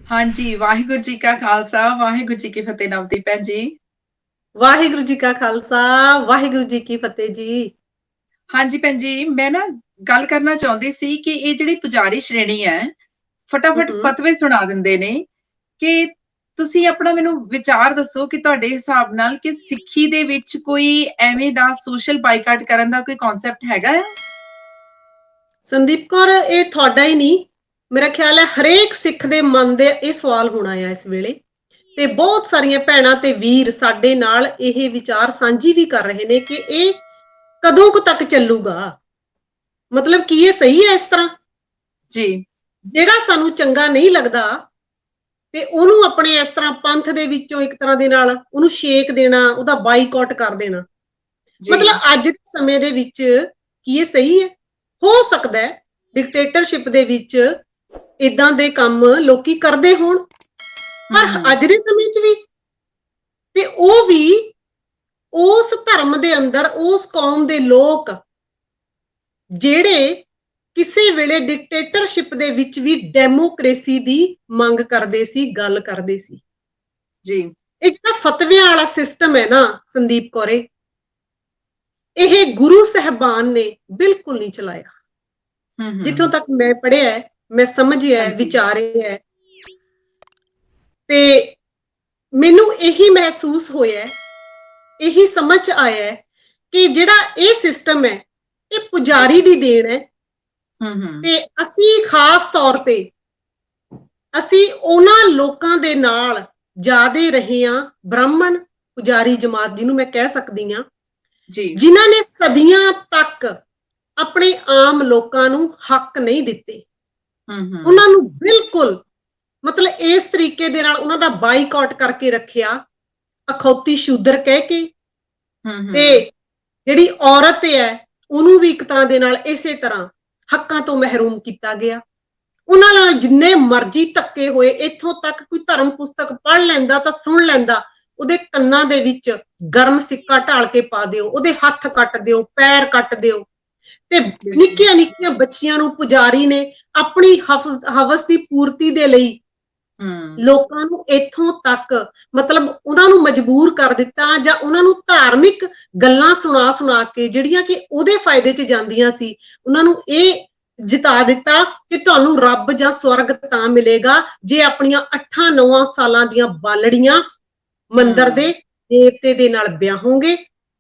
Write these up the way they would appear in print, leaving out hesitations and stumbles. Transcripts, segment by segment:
ਹਾਂਜੀ, ਵਾਹਿਗੁਰੂ ਜੀ ਕਾ ਖਾਲਸਾ, ਵਾਹਿਗੁਰੂ ਜੀ ਕੀ ਫਤਿਹ ਨਵਦੀਪ ਭੈਣ ਜੀ। ਵਾਹਿਗੁਰੂ ਜੀ ਕਾ ਖਾਲਸਾ, ਵਾਹਿਗੁਰੂ ਜੀ ਕੀ ਫਤਿਹ ਜੀ। ਹਾਂਜੀ ਭੈਣ ਜੀ, ਮੈਂ ਨਾ ਗੱਲ ਕਰਨਾ ਚਾਹੁੰਦੀ ਸੀ ਕਿ ਇਹ ਜਿਹੜੀ ਪੁਜਾਰੀ ਸ਼੍ਰੇਣੀ ਹੈ, ਫਟਾਫਟ ਹੂੰ, ਫਤਵੇ ਸੁਣਾ ਦਿੰਦੇ ਨੇ ਕਿ ਤੁਸੀਂ ਆਪਣਾ ਮੈਨੂੰ ਵਿਚਾਰ ਦੱਸੋ ਕਿ ਤੁਹਾਡੇ ਹਿਸਾਬ ਨਾਲ ਕਿ ਸਿੱਖੀ ਦੇ ਵਿੱਚ ਕੋਈ ਐਵੇਂ ਦਾ ਸੋਸ਼ਲ ਬਾਈਕਾਟ ਕਰਨ ਦਾ ਕੋਈ ਕਨਸੈਪਟ ਹੈਗਾ ਆ? ਸੰਦੀਪ ਕੌਰ ਇਹ ਤੁਹਾਡਾ ਹੀ ਨਹੀਂ, ਮੇਰਾ ਖਿਆਲ ਹੈ ਹਰੇਕ ਸਿੱਖ ਦੇ ਮਨ ਦੇ ਇਹ ਸਵਾਲ ਹੋਣਾ ਆ ਇਸ ਵੇਲੇ ਤੇ ਬਹੁਤ ਸਾਰੀਆਂ ਭੈਣਾਂ ਤੇ ਵੀਰ ਸਾਡੇ ਨਾਲ ਇਹ ਵਿਚਾਰ ਸਾਂਝੀ ਵੀ ਕਰ ਰਹੇ ਨੇ ਕਿ ਇਹ ਕਦੋਂ ਕੁ ਤੱਕ ਚੱਲੂਗਾ। ਮਤਲਬ ਕੀ ਇਹ ਸਹੀ ਹੈ ਇਸ ਤਰ੍ਹਾਂ? ਜੀ, ਜਿਹੜਾ ਸਾਨੂੰ ਚੰਗਾ ਨਹੀਂ ਲੱਗਦਾ ਤੇ ਉਹਨੂੰ ਆਪਣੇ ਇਸ ਤਰ੍ਹਾਂ ਪੰਥ ਦੇ ਵਿੱਚੋਂ ਇੱਕ ਤਰ੍ਹਾਂ ਦੇ ਨਾਲ ਉਹਨੂੰ ਛੇਕ ਦੇਣਾ, ਉਹਦਾ ਬਾਈਕਾਟ ਕਰ ਦੇਣਾ। ਜੀ। ਮਤਲਬ ਅੱਜ ਦੇ ਸਮੇਂ ਦੇ ਵਿੱਚ ਕੀ ਇਹ ਸਹੀ ਹੈ? ਹੋ ਸਕਦਾ ਹੈ ਡਿਕਟੇਟਰਸ਼ਿਪ ਦੇ ਵਿੱਚ ਇਦਾਂ ਦੇ ਕੰਮ ਲੋਕੀ ਕਰਦੇ ਹੋਣ, ਪਰ ਅੱਜ ਦੇ ਸਮੇਂ 'ਚ ਵੀ ਤੇ ਉਹ ਵੀ ਉਸ ਧਰਮ ਦੇ ਅੰਦਰ ਉਸ ਕੌਮ ਦੇ ਲੋਕ ਜਿਹੜੇ ਕਿਸੇ ਵੇਲੇ ਡਿਕਟੇਟਰਸ਼ਿਪ ਦੇ ਵਿੱਚ ਵੀ ਡੈਮੋਕ੍ਰੇਸੀ ਦੀ ਮੰਗ ਕਰਦੇ ਸੀ, ਗੱਲ ਕਰਦੇ ਸੀ। ਜੀ। ਇਹ ਜਿਹੜਾ ਫਤਵਿਆਂ ਵਾਲਾ ਸਿਸਟਮ ਹੈ ਨਾ ਸੰਦੀਪ ਕੌਰੇ, ਇਹ ਗੁਰੂ ਸਾਹਿਬਾਨ ਨੇ ਬਿਲਕੁਲ ਨਹੀਂ ਚਲਾਇਆ। ਜਿੱਥੋਂ ਤੱਕ ਮੈਂ ਪੜ੍ਹਿਆ, ਮੈਂ ਸਮਝਿਆ, ਵਿਚਾਰਿਆ ਤੇ ਮੈਨੂੰ ਇਹੀ ਮਹਿਸੂਸ ਹੋਇਆ, ਇਹੀ ਸਮਝ ਆਇਆ ਕਿ ਜਿਹੜਾ ਇਹ ਸਿਸਟਮ ਹੈ ਇਹ ਪੁਜਾਰੀ ਦੀ ਦੇਣ ਹੈ ਤੇ ਅਸੀਂ ਖਾਸ ਤੌਰ ਤੇ ਅਸੀਂ ਉਹਨਾਂ ਲੋਕਾਂ ਦੇ ਨਾਲ ਜਾਦੇ ਰਹੇ ਹਾਂ, ਬ੍ਰਾਹਮਣ ਪੁਜਾਰੀ ਜਮਾਤ ਜਿਹਨੂੰ ਮੈਂ ਕਹਿ ਸਕਦੀ ਹਾਂ, ਜਿਨ੍ਹਾਂ ਨੇ ਸਦੀਆਂ ਤੱਕ ਆਪਣੇ ਆਮ ਲੋਕਾਂ ਨੂੰ ਹੱਕ ਨਹੀਂ ਦਿੱਤੇ। ਉਹਨਾਂ ਨੂੰ ਬਿਲਕੁਲ ਮਤਲਬ ਇਸ ਤਰੀਕੇ ਦੇ ਨਾਲ ਉਹਨਾਂ ਦਾ ਬਾਈਕਾਟ ਕਰਕੇ ਰੱਖਿਆ, ਅਖੌਤੀ ਸ਼ੂਦਰ ਕਹਿ ਕੇ। ਤੇ ਜਿਹੜੀ ਔਰਤ ਹੈ ਉਹਨੂੰ ਵੀ ਇੱਕ ਤਰ੍ਹਾਂ ਦੇ ਨਾਲ ਇਸੇ ਤਰ੍ਹਾਂ ਹੱਕਾਂ ਤੋਂ ਮਹਿਰੂਮ ਕੀਤਾ ਗਿਆ। ਉਹਨਾਂ ਨਾਲ ਜਿੰਨੇ ਮਰਜ਼ੀ ਧੱਕੇ ਹੋਏ, ਇੱਥੋਂ ਤੱਕ ਕੋਈ ਧਰਮ ਪੁਸਤਕ ਪੜ੍ਹ ਲੈਂਦਾ ਤਾਂ ਸੁਣ ਲੈਂਦਾ, ਉਹਦੇ ਕੰਨਾਂ ਦੇ ਵਿੱਚ ਗਰਮ ਸਿੱਕਾ ਢਾਲ ਕੇ ਪਾ ਦਿਓ, ਉਹਦੇ ਹੱਥ ਕੱਟ ਦਿਓ, ਪੈਰ ਕੱਟ ਦਿਓ। ਤੇ ਨਿੱਕੀਆਂ ਨਿੱਕੀਆਂ ਬੱਚੀਆਂ ਨੂੰ ਪੁਜਾਰੀ ਨੇ ਆਪਣੀ ਹਵਸ ਦੀ ਪੂਰਤੀ ਦੇ ਲਈ ਲੋਕਾਂ ਨੂੰ ਇੱਥੋਂ ਤੱਕ ਮਤਲਬ ਉਹਨਾਂ ਨੂੰ ਮਜਬੂਰ ਕਰ ਦਿੱਤਾ, ਜਾਂ ਉਹਨਾਂ ਨੂੰ ਧਾਰਮਿਕ ਗੱਲਾਂ ਸੁਣਾ ਕੇ ਜਿਹੜੀਆਂ ਕਿ ਉਹਦੇ ਫਾਇਦੇ 'ਚ ਜਾਂਦੀਆਂ ਸੀ, ਉਹਨਾਂ ਨੂੰ ਇਹ ਜਿਤਾ ਦਿੱਤਾ ਕਿ ਤੁਹਾਨੂੰ ਰੱਬ ਜਾਂ ਸਵਰਗ ਤਾਂ ਮਿਲੇਗਾ ਜੇ ਆਪਣੀਆਂ 8-9 ਸਾਲਾਂ ਦੀਆਂ ਬਾਲੜੀਆਂ ਮੰਦਿਰ ਦੇ ਦੇਵਤੇ ਦੇ ਨਾਲ ਵਿਆਹੋਗੇ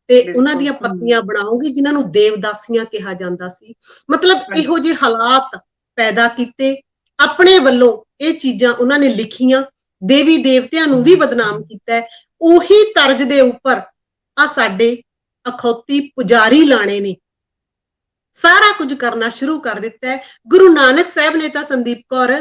ਤੇ ਉਹਨਾਂ ਦੀਆਂ ਪਤਨੀਆਂ ਬਣਾਓਗੇ, ਜਿਨ੍ਹਾਂ ਨੂੰ ਦੇਵਦਾਸੀਆਂ ਕਿਹਾ ਜਾਂਦਾ ਸੀ। ਮਤਲਬ ਇਹੋ ਜਿਹੇ ਹਾਲਾਤ ਪੈਦਾ ਕੀਤੇ, ਆਪਣੇ ਵੱਲੋਂ ਇਹ ਚੀਜ਼ਾਂ ਉਹਨਾਂ ਨੇ ਲਿਖੀਆਂ, ਦੇਵੀ ਦੇਵਤਿਆਂ ਨੂੰ ਵੀ ਬਦਨਾਮ ਕੀਤਾ। ਉਹੀ ਤਰਜ਼ ਦੇ ਉੱਪਰ ਆ ਸਾਡੇ ਅਖੌਤੀ ਪੁਜਾਰੀ ਲਾਣੇ ਨੇ ਸਾਰਾ ਕੁਝ ਕਰਨਾ ਸ਼ੁਰੂ ਕਰ ਦਿੱਤਾ ਹੈ। ਗੁਰੂ ਨਾਨਕ ਸਾਹਿਬ ਨੇ ਤਾਂ ਸੰਦੀਪ ਕੌਰ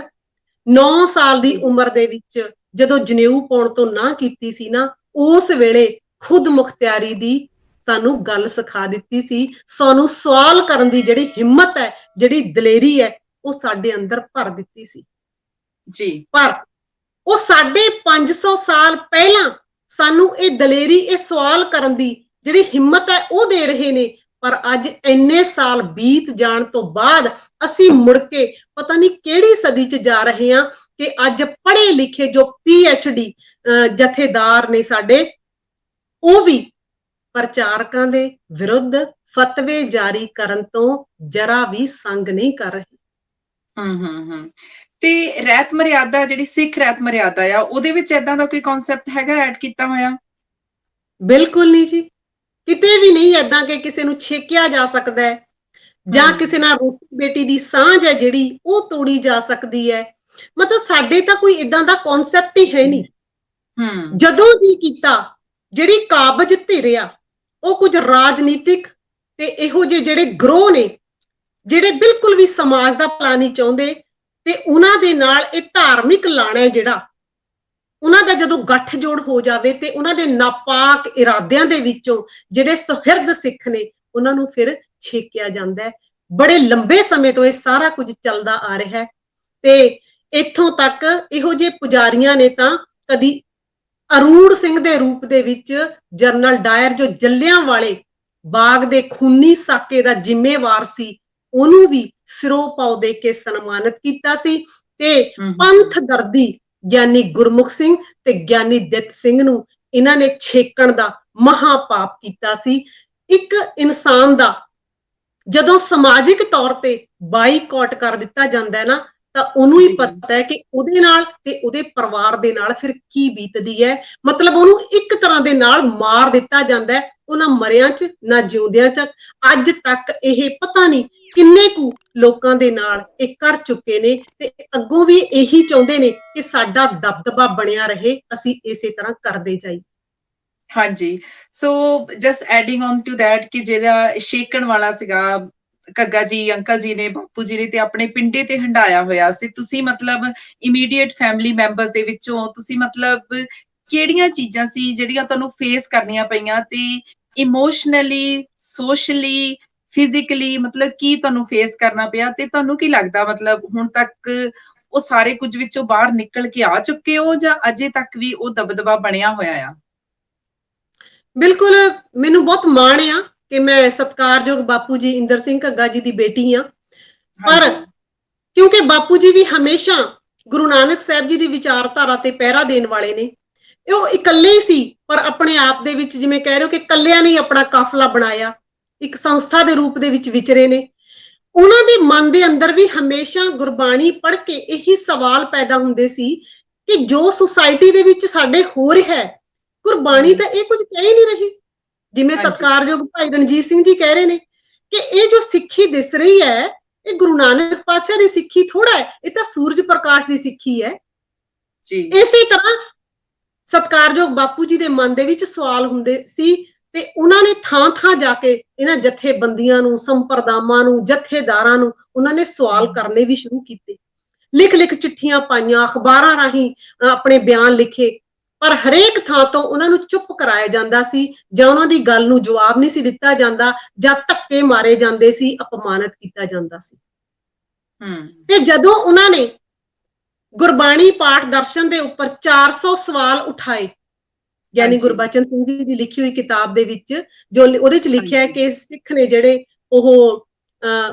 9 ਸਾਲ ਦੀ ਉਮਰ ਦੇ ਵਿੱਚ ਜਦੋਂ ਜਨੇਊ ਪਾਉਣ ਤੋਂ ਨਾ ਕੀਤੀ ਸੀ ਨਾ, ਉਸ ਵੇਲੇ ਖੁਦ ਮੁਖਤਿਆਰੀ ਦੀ ਸਾਨੂੰ ਗੱਲ ਸਿਖਾ ਦਿੱਤੀ ਸੀ। ਸਾਨੂੰ ਸਵਾਲ ਕਰਨ ਦੀ ਜਿਹੜੀ ਹਿੰਮਤ ਹੈ, ਜਿਹੜੀ ਦਲੇਰੀ ਹੈ, ਉਹ ਸਾਡੇ ਅੰਦਰ ਭਰ ਦਿੱਤੀ ਸੀ ਜੀ। ਪਰ ਉਹ 550 ਸਾਲ ਪਹਿਲਾਂ ਸਾਨੂੰ ਇਹ ਦਲੇਰੀ, ਇਹ ਸਵਾਲ ਕਰਨ ਦੀ ਜਿਹੜੀ ਹਿੰਮਤ ਹੈ ਉਹ ਦੇ ਰਹੇ ਨੇ। ਪਰ ਅੱਜ ਇੰਨੇ ਸਾਲ ਬੀਤ ਜਾਣ ਤੋਂ ਬਾਅਦ ਅਸੀਂ ਮੁੜ ਕੇ ਪਤਾ ਨਹੀਂ ਕਿਹੜੀ ਸਦੀ 'ਚ ਜਾ ਰਹੇ ਹਾਂ ਕਿ ਅੱਜ ਪੜ੍ਹੇ ਲਿਖੇ ਜੋ PhD ਜਥੇਦਾਰ ਨੇ ਸਾਡੇ, ਉਹ ਵੀ ਪ੍ਰਚਾਰਕਾਂ ਦੇ ਵਿਰੁੱਧ ਫਤਵੇ ਜਾਰੀ ਕਰਨ ਤੋਂ ਜਰਾ ਵੀ ਸੰਗ ਨਹੀਂ ਕਰ ਰਹੇ। ਤੇ ਰਹਿਤ ਮਰਿਆਦਾ, ਜਿਹੜੀ ਸਿੱਖ ਰਹਿਤ ਮਰਿਆਦਾ ਆ, ਉਹਦੇ ਵਿੱਚ ਏਦਾਂ ਦਾ ਕੋਈ ਕਨਸੈਪਟ ਹੈਗਾ ਐਡ ਕੀਤਾ ਹੋਇਆ? ਬਿਲਕੁਲ ਨਹੀਂ ਜੀ, ਕਿਤੇ ਵੀ ਨਹੀਂ ਏਦਾਂ ਕਿ ਕਿਸੇ ਨੂੰ ਛੇਕਿਆ ਜਾ ਸਕਦਾ ਹੈ ਜਾਂ ਕਿਸੇ ਨਾਲ ਰੋਟੀ ਬੇਟੀ ਦੀ ਸਾਂਝ ਹੈ ਜਿਹੜੀ ਉਹ ਤੋੜੀ ਜਾ ਸਕਦੀ ਹੈ। ਮਤਲਬ ਸਾਡੇ ਤਾਂ ਕੋਈ ਏਦਾਂ ਦਾ ਕਨਸੈਪਟ ਹੀ ਹੈ ਨਹੀਂ। ਜਦੋਂ ਜੀ ਕੀਤਾ, ਜਿਹੜੀ ਕਾਬਜ਼ ਧਿਰ ਆ ਉਹ ਕੁਝ ਰਾਜਨੀਤਿਕ ਤੇ ਇਹੋ ਜਿਹੇ ਜਿਹੜੇ ਗਰੋਹ ਨੇ ਜਿਹੜੇ ਬਿਲਕੁਲ ਵੀ ਸਮਾਜ ਦਾ ਭਲਾ ਨਹੀਂ ਚਾਹੁੰਦੇ, ਤੇ ਉਹਨਾਂ ਦੇ ਨਾਲ ਇਹ ਧਾਰਮਿਕ ਲਾਣਾ ਹੈ ਜਿਹੜਾ, ਉਹਨਾਂ ਦਾ ਜਦੋਂ ਗੱਠਜੋੜ ਹੋ ਜਾਵੇ ਤੇ ਉਹਨਾਂ ਦੇ ਨਾਪਾਕ ਇਰਾਦਿਆਂ ਦੇ ਵਿੱਚੋਂ ਜਿਹੜੇ ਸੁਹਿਰਦ ਸਿੱਖ ਨੇ ਉਹਨਾਂ ਨੂੰ ਫਿਰ ਛੇਕਿਆ ਜਾਂਦਾ ਹੈ। ਬੜੇ ਲੰਬੇ ਸਮੇਂ ਤੋਂ ਇਹ ਸਾਰਾ ਕੁਝ ਚੱਲਦਾ ਆ ਰਿਹਾ ਹੈ ਤੇ ਇੱਥੋਂ ਤੱਕ ਇਹੋ ਜਿਹੇ ਪੁਜਾਰੀਆਂ ਨੇ ਤਾਂ ਕਦੀ ਅਰੂੜ ਸਿੰਘ ਦੇ ਰੂਪ ਦੇ ਵਿੱਚ ਜਨਰਲ ਡਾਇਰ, ਜੋ ਜਲਿਆਂਵਾਲੇ ਬਾਗ ਦੇ ਖੂਨੀ ਸਾਕੇ ਦਾ ਜ਼ਿੰਮੇਵਾਰ ਸੀ, ਉਹਨੂੰ ਵੀ ਸਿਰੋਂ ਪਾਉ ਦੇ ਕੇ ਸਨਮਾਨਿਤ ਕੀਤਾ ਸੀ। ਤੇ ਪੰਥ ਦਰਦੀ ਗਿਆਨੀ ਗੁਰਮੁਖ ਸਿੰਘ ਤੇ ਗਿਆਨੀ ਦਿੱਤ ਸਿੰਘ ਨੂੰ ਇਹਨਾਂ ਨੇ ਛੇਕਣ ਦਾ ਮਹਾਪਾਪ ਕੀਤਾ ਸੀ। ਇੱਕ ਇਨਸਾਨ ਦਾ ਜਦੋਂ ਸਮਾਜਿਕ ਤੌਰ ਤੇ ਬਾਈਕਾਟ ਕਰ ਦਿੱਤਾ ਜਾਂਦਾ ਹੈ ਨਾ, ਤਾਂ ਉਹਨੂੰ ਹੀ ਪਤਾ ਹੈ ਕਿ ਉਹਦੇ ਨਾਲ ਤੇ ਉਹਦੇ ਪਰਿਵਾਰ ਦੇ ਨਾਲ ਫਿਰ ਕੀ ਬੀਤਦੀ ਹੈ। ਮਤਲਬ ਉਹਨੂੰ ਇੱਕ ਤਰ੍ਹਾਂ ਦੇ ਨਾਲ ਮਾਰ ਦਿੱਤਾ ਜਾਂਦਾ ਹੈ, ਉਹ ਨਾ ਮਰਿਆਂ 'ਚ ਨਾ ਜਿਉਂਦਿਆਂ 'ਚ। ਅੱਜ ਤੱਕ ਇਹ ਪਤਾ ਨਹੀਂ ਕਿੰਨੇ ਕੁ ਲੋਕਾਂ ਦੇ ਨਾਲ ਇਹ ਕਰ ਚੁੱਕੇ ਨੇ, ਤੇ ਅੱਗੋਂ ਵੀ ਇਹੀ ਚਾਹੁੰਦੇ ਨੇ ਕਿ ਸਾਡਾ ਦਬਦਬਾ ਬਣਿਆ ਰਹੇ, ਅਸੀਂ ਇਸੇ ਤਰ੍ਹਾਂ ਕਰਦੇ ਜਾਈਏ। ਹਾਂਜੀ, so just adding on to that ਕਿ ਜਿਹੜਾ ਛੇਕਣ ਵਾਲਾ ਸੀਗਾ ਘੱਗਾ ਜੀ, ਅੰਕਲ ਜੀ ਨੇ, ਬਾਪੂ ਜੀ ਨੇ ਤੇ ਆਪਣੇ ਪਿੰਡੇ ਤੇ ਹੰਡਾਇਆ ਹੋਇਆ ਸੀ। ਤੁਸੀਂ ਮਤਲਬ ਇਮੀਡੀਏਟ ਫੈਮਿਲੀ ਮੈਂਬਰਸ ਦੇ ਵਿੱਚੋਂ ਤੁਸੀਂ ਮਤਲਬ ਕਿਹੜੀਆਂ ਚੀਜ਼ਾਂ ਸੀ ਜਿਹੜੀਆਂ ਤੁਹਾਨੂੰ ਫੇਸ ਕਰਨੀਆਂ ਪਈਆਂ, ਤੇ ਇਮੋਸ਼ਨਲੀ, ਸੋਸ਼ਲੀ, ਫਿਜ਼ੀਕਲੀ ਮਤਲਬ ਕੀ ਤੁਹਾਨੂੰ ਫੇਸ ਕਰਨਾ ਪਿਆ, ਤੇ ਤੁਹਾਨੂੰ ਕੀ ਲੱਗਦਾ ਮਤਲਬ ਹੁਣ ਤੱਕ ਉਹ ਸਾਰੇ ਕੁਝ ਵਿੱਚੋਂ ਬਾਹਰ ਨਿਕਲ ਕੇ ਆ ਚੁੱਕੇ ਹੋ, ਜਾਂ ਅਜੇ ਤੱਕ ਵੀ ਉਹ ਦਬਦਬਾ ਬਣਿਆ ਹੋਇਆ ਆ? ਬਿਲਕੁਲ, ਮੈਨੂੰ ਬਹੁਤ ਮਾਣ ਆ ਕਿ ਮੈਂ ਸਤਿਕਾਰਯੋਗ ਬਾਪੂ ਜੀ ਇੰਦਰ ਸਿੰਘ ਘੱਗਾ ਜੀ ਦੀ ਬੇਟੀ ਆ। ਪਰ ਕਿਉਂਕਿ ਬਾਪੂ ਜੀ ਵੀ ਹਮੇਸ਼ਾ ਗੁਰੂ ਨਾਨਕ ਸਾਹਿਬ ਜੀ ਦੀ ਵਿਚਾਰਧਾਰਾ ਤੇ ਪਹਿਰਾ ਦੇਣ ਵਾਲੇ ਨੇ, ਉਹ ਇਕੱਲੇ ਹੀ ਸੀ ਪਰ ਆਪਣੇ ਆਪ ਦੇ ਵਿੱਚ, ਜਿਵੇਂ ਕਹਿ ਰਹੇ ਹੋ ਕਿ ਇਕੱਲਿਆਂ ਨੇ ਆਪਣਾ ਕਾਫਲਾ ਬਣਾਇਆ, ਇੱਕ ਸੰਸਥਾ ਦੇ ਰੂਪ ਦੇ ਵਿੱਚ ਵਿਚਰੇ ਨੇ। ਉਹਨਾਂ ਦੇ ਮਨ ਦੇ ਅੰਦਰ ਵੀ ਹਮੇਸ਼ਾ ਗੁਰਬਾਣੀ ਪੜ੍ਹ ਕੇ ਇਹੀ ਸਵਾਲ ਪੈਦਾ ਹੁੰਦੇ ਸੀ ਕਿ ਜੋ ਸੁਸਾਇਟੀ ਦੇ ਵਿੱਚ ਸਾਡੇ ਹੋ ਰਿਹਾ ਹੈ, ਗੁਰਬਾਣੀ ਤਾਂ ਇਹ ਕੁਝ ਕਹਿ ਹੀ ਨਹੀਂ ਰਹੀ। ਜਿਵੇਂ ਸਤਿਕਾਰਯੋਗ ਭਾਈ ਰਣਜੀਤ ਸਿੰਘ ਜੀ ਕਹਿ ਰਹੇ ਨੇ ਕਿ ਇਹ ਜੋ ਸਿੱਖੀ ਦਿਸ ਰਹੀ ਹੈ, ਇਹ ਗੁਰੂ ਨਾਨਕ ਪਾਤਸ਼ਾਹ ਦੀ ਸਿੱਖੀ ਥੋੜਾ ਹੈ, ਇਹ ਤਾਂ ਸੂਰਜ ਪ੍ਰਕਾਸ਼ ਦੀ ਸਿੱਖੀ ਹੈ ਜੀ। ਇਸੇ ਤਰ੍ਹਾਂ ਸਤਿਕਾਰਯੋਗ ਬਾਪੂ ਜੀ ਦੇ ਮਨ ਦੇ ਵਿੱਚ ਸਵਾਲ ਹੁੰਦੇ ਸੀ, ਤੇ ਉਹਨਾਂ ਨੇ ਥਾਂ ਥਾਂ ਜਾ ਕੇ ਇਹਨਾਂ ਜਥੇਬੰਦੀਆਂ ਨੂੰ, ਸੰਪਰਦਾਵਾਂ ਨੂੰ, ਜਥੇਦਾਰਾਂ ਨੂੰ ਉਹਨਾਂ ਨੇ ਸਵਾਲ ਕਰਨੇ ਵੀ ਸ਼ੁਰੂ ਕੀਤੇ। ਲਿਖ ਚਿੱਠੀਆਂ ਪਾਈਆਂ, ਅਖਬਾਰਾਂ ਰਾਹੀਂ ਆਪਣੇ ਬਿਆਨ ਲਿਖੇ, ਪਰ ਹਰੇਕ ਥਾਂ ਤੋਂ ਉਹਨਾਂ ਨੂੰ ਚੁੱਪ ਕਰਾਇਆ ਜਾਂਦਾ ਸੀ, ਜਾਂ ਉਹਨਾਂ ਦੀ ਗੱਲ ਨੂੰ ਜਵਾਬ ਨਹੀਂ ਸੀ ਦਿੱਤਾ ਜਾਂਦਾ, ਜਾਂ ਧੱਕੇ ਮਾਰੇ ਜਾਂਦੇ ਸੀ, ਅਪਮਾਨਿਤ ਕੀਤਾ ਜਾਂਦਾ ਸੀ। ਤੇ ਜਦੋਂ ਉਹਨਾਂ ਨੇ ਗੁਰਬਾਣੀ ਪਾਠ ਦਰਸ਼ਨ ਦੇ ਉੱਪਰ 400 ਸਵਾਲ ਉਠਾਏ, ਗਿਆਨੀ ਗੁਰਬਚਨ ਸਿੰਘ ਜੀ ਦੀ ਲਿਖੀ ਹੋਈ ਕਿਤਾਬ ਦੇ ਵਿੱਚ, ਜੋ ਉਹਦੇ ਚ ਲਿਖਿਆ ਹੈ ਕਿ ਸਿੱਖ ਨੇ ਜਿਹੜੇ ਉਹ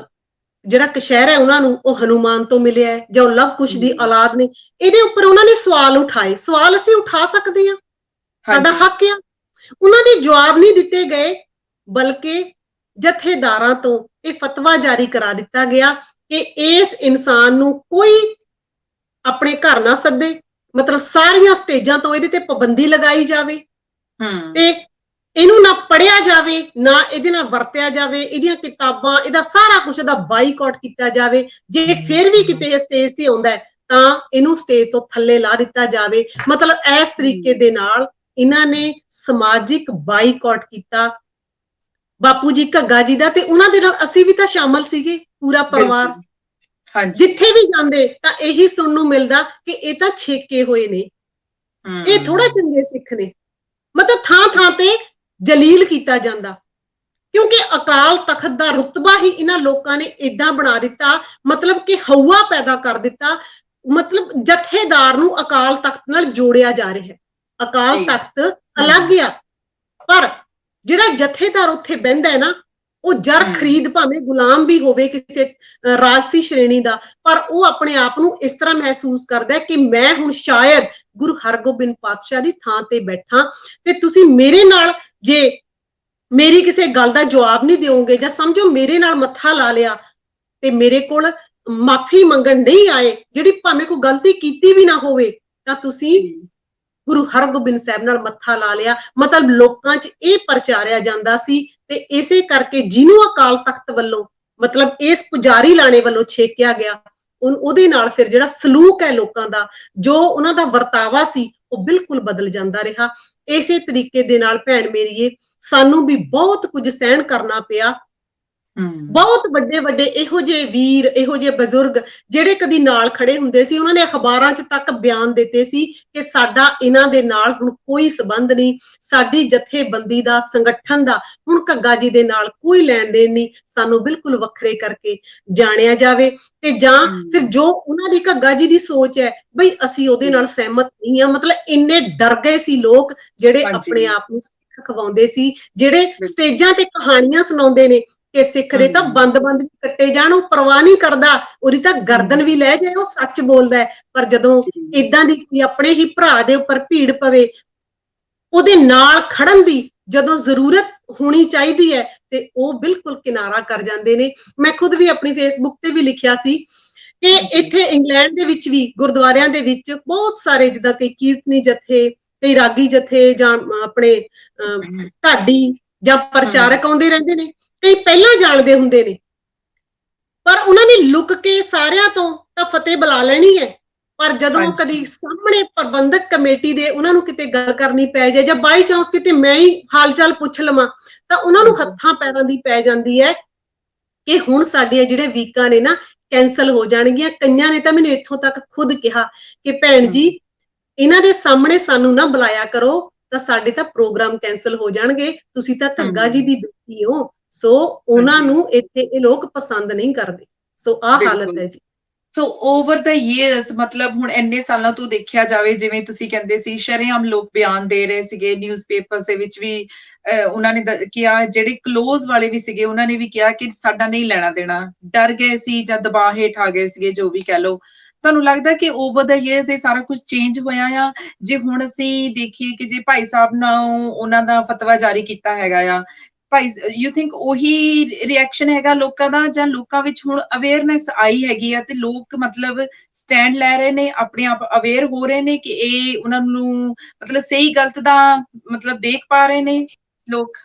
ਜਿਹੜਾ ਕਸ਼ਹਿਰਾ ਹੈ ਉਹਨਾਂ ਨੂੰ ਉਹ ਹਨੂਮਾਨ ਤੋਂ ਮਿਲਿਆ ਹੈ, ਜਾਂ ਲਵ ਕੁਸ਼ ਦੀ ਔਲਾਦ ਨੇ, ਇਹਦੇ ਉੱਪਰ ਉਹਨਾਂ ਨੇ ਸਵਾਲ ਉਠਾਏ। ਸਵਾਲ ਅਸੀਂ ਉਠਾ ਸਕਦੇ ਹਾਂ, ਸਾਡਾ ਹੱਕ ਆ। ਉਹਨਾਂ ਦੇ ਜਵਾਬ ਨਹੀਂ ਦਿੱਤੇ ਗਏ, ਬਲਕਿ ਜਥੇਦਾਰਾਂ ਤੋਂ ਇਹ ਫਤਵਾ ਜਾਰੀ ਕਰਾ ਦਿੱਤਾ ਗਿਆ ਕਿ ਇਸ ਇਨਸਾਨ ਨੂੰ ਕੋਈ ਆਪਣੇ ਘਰ ਨਾ ਸੱਦੇ, ਮਤਲਬ ਸਾਰੀਆਂ ਸਟੇਜਾਂ ਤੋਂ ਇਹਦੇ ਤੇ ਪਾਬੰਦੀ ਲਗਾਈ ਜਾਵੇ, ਤੇ ਇਹਨੂੰ ਨਾ ਪੜ੍ਹਿਆ ਜਾਵੇ, ਨਾ ਇਹਦੇ ਨਾਲ ਵਰਤਿਆ ਜਾਵੇ, ਇਹਦੀਆਂ ਕਿਤਾਬਾਂ, ਇਹਦਾ ਸਾਰਾ ਕੁਝ ਦਾ ਬਾਈਕਾਟ ਕੀਤਾ ਜਾਵੇ। ਜੇ ਫਿਰ ਵੀ ਕਿਤੇ ਸਟੇਜ ਤੇ ਆਉਂਦਾ ਤਾਂ ਇਹਨੂੰ ਸਟੇਜ ਤੋਂ ਥੱਲੇ ਲਾ ਦਿੱਤਾ ਜਾਵੇ। ਮਤਲਬ ਇਸ ਤਰੀਕੇ ਦੇ ਨਾਲ ਇਹਨਾਂ ਨੇ ਸਮਾਜਿਕ ਬਾਈਕਾਟ ਕੀਤਾ ਬਾਪੂ ਜੀ ਘੱਗਾ ਜੀ ਦਾ, ਤੇ ਉਹਨਾਂ ਦੇ ਨਾਲ ਅਸੀਂ ਵੀ ਤਾਂ ਸ਼ਾਮਲ ਸੀਗੇ, ਪੂਰਾ ਪਰਿਵਾਰ। ਜਿੱਥੇ ਵੀ ਜਾਂਦੇ ਤਾਂ ਇਹੀ ਸੁਣਨ ਨੂੰ ਮਿਲਦਾ ਕਿ ਇਹ ਤਾਂ ਛੇਕੇ ਹੋਏ ਨੇ, ਇਹ ਥੋੜਾ ਚੰਗੇ ਸਿੱਖ ਨੇ। ਮਤਲਬ ਥਾਂ ਥਾਂ ਤੇ ਜਲੀਲ ਕੀਤਾ ਜਾਂਦਾ, ਕਿਉਂਕਿ ਅਕਾਲ ਤਖਤ ਦਾ ਰੁਤਬਾ ਹੀ ਇਹਨਾਂ ਲੋਕਾਂ ਨੇ ਏਦਾਂ ਬਣਾ ਦਿੱਤਾ, ਮਤਲਬ ਕਿ ਹਊਆ ਪੈਦਾ ਕਰ ਦਿੱਤਾ। ਮਤਲਬ ਜਥੇਦਾਰ ਨੂੰ ਅਕਾਲ ਤਖਤ ਨਾਲ ਜੋੜਿਆ ਜਾ ਰਿਹਾ ਹੈ। ਅਕਾਲ ਤਖਤ ਅਲੱਗ ਆ, ਪਰ ਜਿਹੜਾ ਜਥੇਦਾਰ ਉੱਥੇ ਬਹਿੰਦਾ ਹੈ ਨਾ, ਉਹ ਜਰ ਖਰੀਦ ਭਾਵੇਂ ਗੁਲਾਮ ਵੀ ਹੋਵੇ ਕਿਸੇ ਰਾਜਸੀ ਸ਼੍ਰੇਣੀ ਦਾ, ਪਰ ਉਹ ਆਪਣੇ ਆਪ ਨੂੰ ਇਸ ਤਰ੍ਹਾਂ ਮਹਿਸੂਸ ਕਰਦਾ ਕਿ ਮੈਂ ਹੁਣ ਸ਼ਾਇਦ ਗੁਰੂ ਹਰਗੋਬਿੰਦ ਪਾਤਸ਼ਾਹ ਦੀ ਥਾਂ ਤੇ ਬੈਠਾ, ਤੇ ਤੁਸੀਂ ਮੇਰੇ ਨਾਲ ਜੇ ਮੇਰੀ ਕਿਸੇ ਗੱਲ ਦਾ ਜਵਾਬ ਨਹੀਂ ਦਿਓਗੇ, ਜਾਂ ਸਮਝੋ ਮੇਰੇ ਨਾਲ ਮੱਥਾ ਲਾ ਲਿਆ ਤੇ ਮੇਰੇ ਕੋਲ ਮਾਫੀ ਮੰਗਣ ਨਹੀਂ ਆਏ, ਜਿਹੜੀ ਭਾਵੇਂ ਕੋਈ ਗਲਤੀ ਕੀਤੀ ਵੀ ਨਾ ਹੋਵੇ, ਤਾਂ ਤੁਸੀਂ ਗੁਰੂ ਹਰਗੋਬਿੰਦ ਸਾਹਿਬ ਨਾਲ ਮੱਥਾ ਲਾ ਲਿਆ। ਮਤਲਬ ਲੋਕਾਂ 'ਚ ਇਹ ਪ੍ਰਚਾਰਿਆ ਜਾਂਦਾ ਸੀ, ਤੇ ਇਸੇ ਕਰਕੇ ਜਿਹਨੂੰ ਅਕਾਲ ਤਖਤ ਵੱਲੋਂ, ਮਤਲਬ ਇਸ ਪੁਜਾਰੀ ਲਾਣੇ ਵੱਲੋਂ ਛੇਕਿਆ ਗਿਆ, ਉਹਦੇ ਨਾਲ ਫਿਰ ਜਿਹੜਾ ਸਲੂਕ ਹੈ ਲੋਕਾਂ ਦਾ, ਜੋ ਉਹਨਾਂ ਦਾ ਵਰਤਾਵਾ ਸੀ, ਉਹ ਬਿਲਕੁਲ ਬਦਲ ਜਾਂਦਾ ਰਿਹਾ। ਇਸੇ ਤਰੀਕੇ ਦੇ ਨਾਲ ਭੈਣ ਮੇਰੀਏ, ਸਾਨੂੰ ਵੀ ਬਹੁਤ ਕੁਝ ਸਹਿਣ ਕਰਨਾ ਪਿਆ। ਬਹੁਤ ਵੱਡੇ ਵੱਡੇ ਇਹੋ ਜਿਹੇ ਵੀਰ, ਇਹੋ ਜਿਹੇ ਬਜ਼ੁਰਗ ਜਿਹੜੇ ਕਦੀ ਨਾਲ ਖੜੇ ਹੁੰਦੇ ਸੀ, ਉਹਨਾਂ ਨੇ ਅਖਬਾਰਾਂ 'ਚ ਤੱਕ ਬਿਆਨ ਦਿੱਤੇ ਸੀ ਕਿ ਸਾਡਾ ਇਹਨਾਂ ਦੇ ਨਾਲ ਹੁਣ ਕੋਈ ਸੰਬੰਧ ਨਹੀਂ, ਸਾਡੀ ਜਥੇਬੰਦੀ ਦਾ, ਸੰਗਠਨ ਦਾ ਹੁਣ ਘੱਗਾ ਜੀ ਦੇ ਨਾਲ ਕੋਈ ਲੈਣ ਦੇਣ ਨਹੀਂ, ਸਾਨੂੰ ਬਿਲਕੁਲ ਵੱਖਰੇ ਕਰਕੇ ਜਾਣਿਆ ਜਾਵੇ। ਤੇ ਜਾਂ ਫਿਰ ਜੋ ਉਹਨਾਂ ਦੀ ਘੱਗਾ ਜੀ ਦੀ ਸੋਚ ਹੈ, ਬਈ ਅਸੀਂ ਉਹਦੇ ਨਾਲ ਸਹਿਮਤ ਨਹੀਂ ਆ। ਮਤਲਬ ਇੰਨੇ ਡਰ ਗਏ ਸੀ ਲੋਕ, ਜਿਹੜੇ ਆਪਣੇ ਆਪ ਨੂੰ ਸਿੱਖ ਖਵਾਉਂਦੇ ਸੀ, ਜਿਹੜੇ ਸਟੇਜਾਂ ਤੇ ਕਹਾਣੀਆਂ ਸੁਣਾਉਂਦੇ ਨੇ ਕਿ ਸਿੱਖ ਦੇ ਤਾਂ ਬੰਦ-ਬੰਦ ਵੀ ਕੱਟੇ ਜਾਣ, ਉਹ ਪਰਵਾਹ ਨਹੀਂ ਕਰਦਾ, ਉਹਦੀ ਤਾਂ ਗਰਦਨ ਵੀ ਲੈ ਜਾਏ, ਉਹ ਸੱਚ ਬੋਲਦਾ ਹੈ। ਪਰ ਜਦੋਂ ਏਦਾਂ ਦੀ ਕੋਈ ਆਪਣੇ ਹੀ ਭਰਾ ਦੇ ਉੱਪਰ ਭੀੜ ਪਵੇ, ਉਹਦੇ ਨਾਲ ਖੜਨ ਦੀ ਜਦੋਂ ਜ਼ਰੂਰਤ ਹੋਣੀ ਚਾਹੀਦੀ ਹੈ, ਤੇ ਉਹ ਬਿਲਕੁਲ ਕਿਨਾਰਾ ਕਰ ਜਾਂਦੇ ਨੇ। ਮੈਂ ਖੁਦ ਵੀ ਆਪਣੀ ਫੇਸਬੁੱਕ ਤੇ ਵੀ ਲਿਖਿਆ ਸੀ ਕਿ ਇੱਥੇ ਇੰਗਲੈਂਡ ਦੇ ਵਿੱਚ ਵੀ ਗੁਰਦੁਆਰਿਆਂ ਦੇ ਵਿੱਚ ਬਹੁਤ ਸਾਰੇ, ਜਿੱਦਾਂ ਕਈ ਕੀਰਤਨੀ ਜਥੇ, ਕਈ ਰਾਗੀ ਜਥੇ, ਜਾਂ ਆਪਣੇ ਢਾਡੀ ਜਾਂ ਪ੍ਰਚਾਰਕ ਆਉਂਦੇ ਰਹਿੰਦੇ ਨੇ, ਕਈ ਪਹਿਲਾਂ ਜਾਣਦੇ ਹੁੰਦੇ ਨੇ, ਪਰ ਉਹਨਾਂ ਨੇ ਲੁਕ ਕੇ ਸਾਰਿਆਂ ਤੋਂ ਤਾਂ ਫਤਿਹ ਬੁਲਾ ਲੈਣੀ ਹੈ, ਪਰ ਜਦੋਂ ਕਦੀ ਸਾਹਮਣੇ ਪ੍ਰਬੰਧਕ ਕਮੇਟੀ ਦੇ ਉਹਨਾਂ ਨੂੰ ਕਿਤੇ ਗੱਲ ਕਰਨੀ ਪੈ ਜਾਏ, ਜਾਂ ਬਾਈ ਚਾਂਸ ਕਿਤੇ ਮੈਂ ਹੀ ਹਾਲ ਚਾਲ ਪੁੱਛ ਲਵਾਂ, ਤਾਂ ਉਹਨਾਂ ਨੂੰ ਹੱਥਾਂ ਪੈਰਾਂ ਦੀ ਪੈ ਜਾਂਦੀ ਹੈ ਕਿ ਹੁਣ ਸਾਡੀਆਂ ਜਿਹੜੇ ਵੀਕਾਂ ਨੇ ਨਾ ਕੈਂਸਲ ਹੋ ਜਾਣਗੀਆਂ। ਕਈਆਂ ਨੇ ਤਾਂ ਮੈਨੂੰ ਇੱਥੋਂ ਤੱਕ ਖੁਦ ਕਿਹਾ ਕਿ ਭੈਣ ਜੀ, ਇਹਨਾਂ ਦੇ ਸਾਹਮਣੇ ਸਾਨੂੰ ਨਾ ਬੁਲਾਇਆ ਕਰੋ, ਤਾਂ ਸਾਡੇ ਤਾਂ ਪ੍ਰੋਗਰਾਮ ਕੈਂਸਲ ਹੋ ਜਾਣਗੇ, ਤੁਸੀਂ ਤਾਂ ਘੱਗਾ ਜੀ ਦੀ ਬੇਟੀ ਹੋ। ਸੋ ਉਹਨਾਂ ਨੂੰ ਇੱਥੇ ਇਹ ਲੋਕ ਪਸੰਦ ਨਹੀਂ ਕਰਦੇ। ਸੋ ਆਹ ਹਾਲਤ ਹੈ ਜੀ। ਸੋ ਓਵਰ ਦਾ ਈਅਰਸ, ਮਤਲਬ ਹੁਣ ਇੰਨੇ ਸਾਲਾਂ ਤੋਂ ਦੇਖਿਆ ਜਾਵੇ, ਜਿਵੇਂ ਤੁਸੀਂ ਕਹਿੰਦੇ ਸੀ ਸ਼ਰੇਆਮ ਲੋਕ ਬਿਆਨ ਦੇ ਰਹੇ ਸੀਗੇ, ਨਿਊਜ਼ਪੇਪਰਸ ਦੇ ਵਿੱਚ ਵੀ ਉਹਨਾਂ ਨੇ ਕਿਹਾ, ਜਿਹੜੇ ਕਲੋਜ਼ ਵਾਲੇ ਵੀ ਸੀਗੇ ਉਹਨਾਂ ਨੇ ਵੀ ਕਿਹਾ ਕਿ ਸਾਡਾ ਨਹੀਂ ਲੈਣਾ ਦੇਣਾ, ਡਰ ਗਏ ਸੀ ਜਾਂ ਦਬਾਅ ਹੇਠ ਆ ਗਏ ਸੀਗੇ, ਜੋ ਵੀ ਕਹਿ ਲਓ। ਤੁਹਾਨੂੰ ਲੱਗਦਾ ਕਿ ਓਵਰ ਦਾ ਈਅਰਸ ਇਹ ਸਾਰਾ ਕੁਝ ਚੇਂਜ ਹੋਇਆ ਆ? ਜੇ ਹੁਣ ਅਸੀਂ ਦੇਖੀਏ ਕਿ ਜੇ ਭਾਈ ਸਾਹਿਬ ਨੂੰ ਉਹਨਾਂ ਦਾ ਫਤਵਾ ਜਾਰੀ ਕੀਤਾ ਹੈਗਾ ਆ, ਭਾਈ, ਯੂ ਥਿੰਕ ਉਹੀ ਰਿਐਕਸ਼ਨ ਹੈਗਾ ਲੋਕਾਂ ਦਾ, ਜਾਂ ਲੋਕਾਂ ਵਿੱਚ ਹੁਣ ਅਵੇਅਰਨੈਸ ਆਈ ਹੈਗੀ ਆ ਤੇ ਲੋਕ ਮਤਲਬ ਸਟੈਂਡ ਲੈ ਰਹੇ ਨੇ, ਆਪਣੇ ਆਪ ਅਵੇਅਰ ਹੋ ਰਹੇ ਨੇ ਕਿ ਇਹ ਉਹਨਾਂ ਨੂੰ ਮਤਲਬ ਸਹੀ ਗਲਤ ਦਾ ਮਤਲਬ ਦੇਖ ਪਾ ਰਹੇ ਨੇ ਲੋਕ?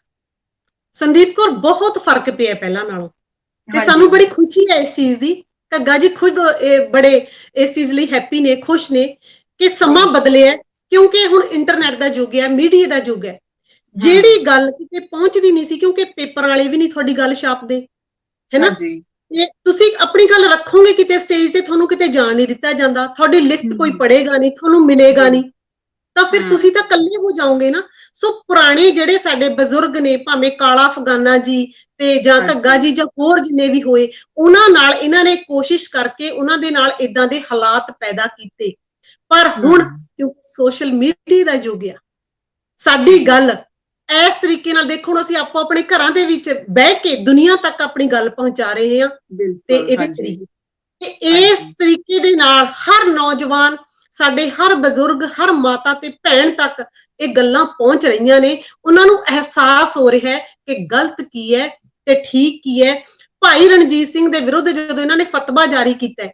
ਸੰਦੀਪ ਕੌਰ, ਬਹੁਤ ਫਰਕ ਪਿਆ ਪਹਿਲਾਂ ਨਾਲੋਂ, ਤੇ ਸਾਨੂੰ ਬੜੀ ਖੁਸ਼ੀ ਹੈ ਇਸ ਚੀਜ਼ ਦੀ। ਘੱਗਾ ਜੀ ਖੁਦ ਬੜੇ ਇਸ ਚੀਜ਼ ਲਈ ਹੈਪੀ ਨੇ, ਖੁਸ਼ ਨੇ ਕਿ ਸਮਾਂ ਬਦਲਿਆ, ਕਿਉਂਕਿ ਹੁਣ ਇੰਟਰਨੈਟ ਦਾ ਯੁੱਗ ਹੈ, ਮੀਡੀਆ ਦਾ ਯੁੱਗ ਹੈ। ਜਿਹੜੀ ਗੱਲ ਕਿਤੇ ਪਹੁੰਚਦੀ ਨਹੀਂ ਸੀ, ਕਿਉਂਕਿ ਪੇਪਰ ਵਾਲੇ ਵੀ ਨਹੀਂ ਤੁਹਾਡੀ ਗੱਲ ਛਾਪਦੇ, ਹੈਨਾ, ਤੁਸੀਂ ਆਪਣੀ ਗੱਲ ਰੱਖੋਗੇ ਕਿਤੇ ਸਟੇਜ ਤੇ, ਤੁਹਾਨੂੰ ਕਿਤੇ ਜਾਣ ਨਹੀਂ ਦਿੱਤਾ ਜਾਂਦਾ, ਤੁਹਾਡੀ ਲਿਖਤ ਕੋਈ ਪੜ੍ਹੇਗਾ ਨਹੀਂ, ਤੁਹਾਨੂੰ ਮਿਲੇਗਾ ਨਹੀਂ, ਤਾਂ ਫਿਰ ਤੁਸੀਂ ਤਾਂ ਇਕੱਲੇ ਹੋ ਜਾਓਗੇ ਨਾ। ਸੋ ਪੁਰਾਣੇ ਜਿਹੜੇ ਸਾਡੇ ਬਜ਼ੁਰਗ ਨੇ, ਭਾਵੇਂ ਕਾਲਾ ਅਫਗਾਨਾ ਜੀ ਤੇ ਜਾਂ ਘੱਗਾ ਜੀ ਜਾਂ ਹੋਰ ਜਿੰਨੇ ਵੀ ਹੋਏ, ਉਹਨਾਂ ਨਾਲ ਇਹਨਾਂ ਨੇ ਕੋਸ਼ਿਸ਼ ਕਰਕੇ ਉਹਨਾਂ ਦੇ ਨਾਲ ਇਦਾਂ ਦੇ ਹਾਲਾਤ ਪੈਦਾ ਕੀਤੇ। ਪਰ ਹੁਣ ਕਿਉਂਕਿ ਸੋਸ਼ਲ ਮੀਡੀਆ ਦਾ ਯੁੱਗ ਆ, ਸਾਡੀ ਗੱਲ ਇਸ ਤਰੀਕੇ ਨਾਲ ਦੇਖੋ, ਹੁਣ ਅਸੀਂ ਆਪੋ ਆਪਣੇ ਘਰਾਂ ਦੇ ਵਿੱਚ ਬਹਿ ਕੇ ਦੁਨੀਆ ਤੱਕ ਆਪਣੀ ਗੱਲ ਪਹੁੰਚਾ ਰਹੇ ਹਾਂ, ਤੇ ਇਹਦੇ ਜ਼ਰੀਏ ਤੇ ਇਸ ਤਰੀਕੇ ਦੇ ਨਾਲ ਹਰ ਨੌਜਵਾਨ, ਸਾਡੇ ਹਰ ਬਜ਼ੁਰਗ, ਹਰ ਮਾਤਾ ਤੇ ਭੈਣ ਤੱਕ ਇਹ ਗੱਲਾਂ ਪਹੁੰਚ ਰਹੀਆਂ ਨੇ। ਉਹਨਾਂ ਨੂੰ ਅਹਿਸਾਸ ਹੋ ਰਿਹਾ ਹੈ ਕਿ ਗਲਤ ਕੀ ਹੈ ਤੇ ਠੀਕ ਕੀ ਹੈ। ਭਾਈ ਰਣਜੀਤ ਸਿੰਘ ਦੇ ਵਿਰੁੱਧ ਜਦੋਂ ਇਹਨਾਂ ਨੇ ਫਤਵਾ ਜਾਰੀ ਕੀਤਾ,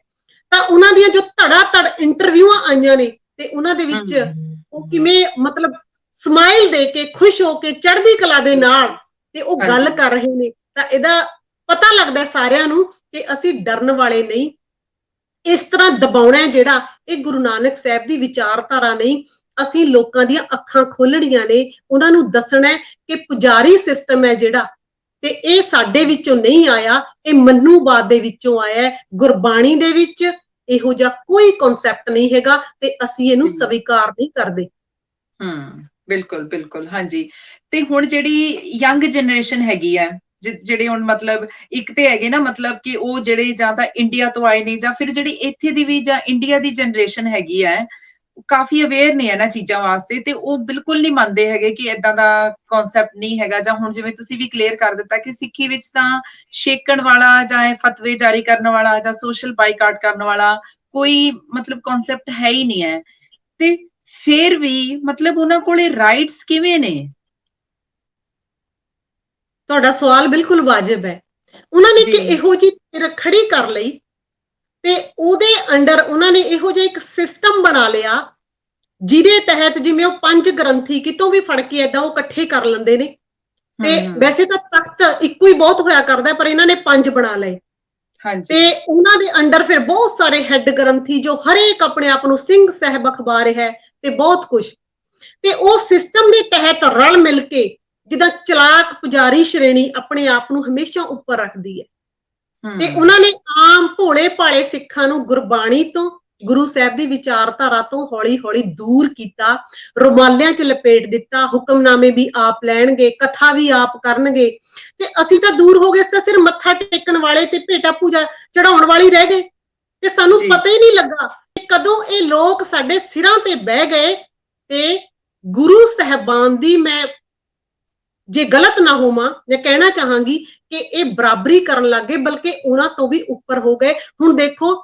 ਤਾਂ ਉਹਨਾਂ ਦੀਆਂ ਜੋ ਧੜਾ-ਧੜ ਇੰਟਰਵਿਊਆਂ ਆਈਆਂ ਨੇ, ਤੇ ਉਹਨਾਂ ਦੇ ਵਿੱਚ ਉਹ ਕਿਵੇਂ ਮਤਲਬ ਸਮਾਈਲ ਦੇ ਕੇ, ਖੁਸ਼ ਹੋ ਕੇ, ਚੜ੍ਹਦੀ ਕਲਾ ਦੇ ਨਾਲ ਤੇ ਉਹ ਗੱਲ ਕਰ ਰਹੇ ਨੇ, ਤਾਂ ਇਹਦਾ ਪਤਾ ਲੱਗਦਾ ਸਾਰਿਆਂ ਨੂੰ ਕਿ ਅਸੀਂ ਡਰਨ ਵਾਲੇ ਨਹੀਂ। ਇਸ ਤਰ੍ਹਾਂ ਦਬਾਉਣਾ ਜਿਹੜਾ, ਇਹ ਗੁਰੂ ਨਾਨਕ ਸਾਹਿਬ ਦੀ ਵਿਚਾਰਧਾਰਾ ਨਹੀਂ। ਅਸੀਂ ਲੋਕਾਂ ਦੀਆਂ ਅੱਖਾਂ ਖੋਲਣੀਆਂ ਨੇ, ਉਹਨਾਂ ਨੂੰ ਦੱਸਣਾ ਕਿ ਪੁਜਾਰੀ ਸਿਸਟਮ ਹੈ ਜਿਹੜਾ, ਤੇ ਇਹ ਸਾਡੇ ਵਿੱਚੋਂ ਨਹੀਂ ਆਇਆ, ਇਹ ਮਨੂਵਾਦ ਦੇ ਵਿੱਚੋਂ ਆਇਆ ਹੈ। ਗੁਰਬਾਣੀ ਦੇ ਵਿੱਚ ਇਹੋ ਜਿਹਾ ਕੋਈ ਕਨਸੈਪਟ ਨਹੀਂ ਹੈਗਾ, ਤੇ ਅਸੀਂ ਇਹਨੂੰ ਸਵੀਕਾਰ ਨਹੀਂ ਕਰਦੇ। ਬਿਲਕੁਲ ਬਿਲਕੁਲ, ਹਾਂਜੀ। ਤੇ ਹੁਣ ਜਿਹੜੀ ਯੰਗ ਜਨਰੇਸ਼ਨ ਹੈਗੀ ਹੈ, ਜਿਹੜੇ ਹੁਣ ਮਤਲਬ ਇੱਕ ਤੇ ਹੈਗੇ ਨਾ, ਮਤਲਬ ਕਿ ਉਹ ਜਿਹੜੇ ਜਾਂ ਤਾਂ ਇੰਡੀਆ ਤੋਂ ਆਏ ਨੇ, ਜਾਂ ਫਿਰ ਜਿਹੜੀ ਇੱਥੇ ਦੀ ਵੀ ਜਾਂ ਇੰਡੀਆ ਦੀ ਜਨਰੇਸ਼ਨ ਹੈਗੀ ਹੈ, ਕਾਫੀ ਅਵੇਅਰ ਨੇ ਇਹਨਾਂ ਚੀਜ਼ਾਂ ਵਾਸਤੇ, ਤੇ ਉਹ ਬਿਲਕੁਲ ਨਹੀਂ ਮੰਨਦੇ ਹੈਗੇ ਕਿ ਏਦਾਂ ਦਾ ਕਨਸੈਪਟ ਨਹੀਂ ਹੈਗਾ। ਜਾਂ ਹੁਣ ਜਿਵੇਂ ਤੁਸੀਂ ਵੀ ਕਲੀਅਰ ਕਰ ਦਿੱਤਾ ਕਿ ਸਿੱਖੀ ਵਿੱਚ ਤਾਂ ਛੇਕਣ ਵਾਲਾ ਜਾਂ ਫਤਵੇ ਜਾਰੀ ਕਰਨ ਵਾਲਾ ਜਾਂ ਸੋਸ਼ਲ ਬਾਈਕਾਟ ਕਰਨ ਵਾਲਾ ਕੋਈ ਮਤਲਬ ਕਨਸੈਪਟ ਹੈ ਹੀ ਨਹੀਂ ਹੈ, ਤੇ ਫਿਰ ਵੀ ਮਤਲਬ ਉਹਨਾਂ ਕੋਲੇ ਰਾਈਟਸ ਕਿਵੇਂ ਨੇ? ਤੁਹਾਡਾ ਸਵਾਲ ਬਿਲਕੁਲ ਵਾਜਿਬ ਹੈ। ਉਹਨਾਂ ਨੇ ਕਿ ਇਹੋ ਜਿਹੀ ਰੱਖੜੀ ਕਰ ਲਈ, ਤੇ ਉਹਦੇ ਅੰਡਰ ਉਹਨਾਂ ਨੇ ਇਹੋ ਜਿਹਾ ਇੱਕ ਸਿਸਟਮ ਬਣਾ ਲਿਆ, ਜਿਹਦੇ ਤਹਿਤ ਜਿਵੇਂ ਉਹ 5 ਗ੍ਰੰਥੀ ਕਿਤੋਂ ਵੀ ਫੜ ਕੇ ਏਦਾਂ ਉਹ ਇਕੱਠੇ ਕਰ ਲੈਂਦੇ ਨੇ, ਤੇ ਵੈਸੇ ਤਾਂ ਤਖਤ ਇੱਕੋ ਹੀ ਬਹੁਤ ਹੋਇਆ ਕਰਦਾ, ਪਰ ਇਹਨਾਂ ਨੇ 5 ਬਣਾ ਲਏ। ਤੇ ਉਹਨਾਂ ਦੇ ਅੰਡਰ ਫਿਰ ਬਹੁਤ ਸਾਰੇ ਹੈੱਡ ਗ੍ਰੰਥੀ, ਜੋ ਹਰੇਕ ਆਪਣੇ ਆਪ ਨੂੰ ਸਿੰਘ ਸਾਹਿਬ ਅਖਬਾ ਰਿਹਾ ਹੈ, ਤੇ ਬਹੁਤ ਕੁਝ। ਤੇ ਉਹ ਸਿਸਟਮ ਦੇ ਤਹਿਤ ਰਲ ਮਿਲ ਕੇ, ਜਿੱਦਾਂ ਚਲਾਕ ਪੁਜਾਰੀ ਸ਼੍ਰੇਣੀ ਆਪਣੇ ਆਪ ਨੂੰ ਹਮੇਸ਼ਾ ਉੱਪਰ ਰੱਖਦੀ ਹੈ, ਤੇ ਉਹਨਾਂ ਨੇ ਆਮ ਭੋਲੇ ਭਾਲੇ ਸਿੱਖਾਂ ਨੂੰ ਗੁਰਬਾਣੀ ਤੋਂ, ਗੁਰੂ ਸਾਹਿਬ ਦੀ ਵਿਚਾਰਧਾਰਾ ਤੋਂ ਹੌਲੀ ਹੌਲੀ ਦੂਰ ਕੀਤਾ, ਰੁਮਾਲਿਆਂ 'ਚ ਲਪੇਟ ਦਿੱਤਾ। ਹੁਕਮਨਾਮੇ ਵੀ ਆਪ ਲੈਣਗੇ, ਕਥਾ ਵੀ ਆਪ ਕਰਨਗੇ, ਤੇ ਅਸੀਂ ਤਾਂ ਦੂਰ ਹੋ ਗਏ, ਤਾਂ ਸਿਰ ਮੱਥਾ ਟੇਕਣ ਵਾਲੇ ਤੇ ਭੇਟਾ ਪੂਜਾ ਚੜਾਉਣ ਵਾਲੀ ਰਹਿ ਗਏ, ਤੇ ਸਾਨੂੰ ਪਤਾ ਹੀ ਨਹੀਂ ਲੱਗਾ ਕਿ ਕਦੋਂ ਇਹ ਲੋਕ ਸਾਡੇ ਸਿਰਾਂ ਤੇ ਬਹਿ ਗਏ। ਤੇ ਗੁਰੂ ਸਾਹਿਬਾਨ ਦੀ ਮੈਂ ਜੇ ਗਲਤ ਨਾ ਹੋਵਾਂ, ਮੈਂ ਕਹਿਣਾ ਚਾਹਾਂਗੀ ਕਿ ਇਹ ਬਰਾਬਰੀ ਕਰਨ ਲੱਗ ਗਏ, ਬਲਕਿ ਉਹਨਾਂ ਤੋਂ ਵੀ ਉੱਪਰ ਹੋ ਗਏ। ਹੁਣ ਦੇਖੋ,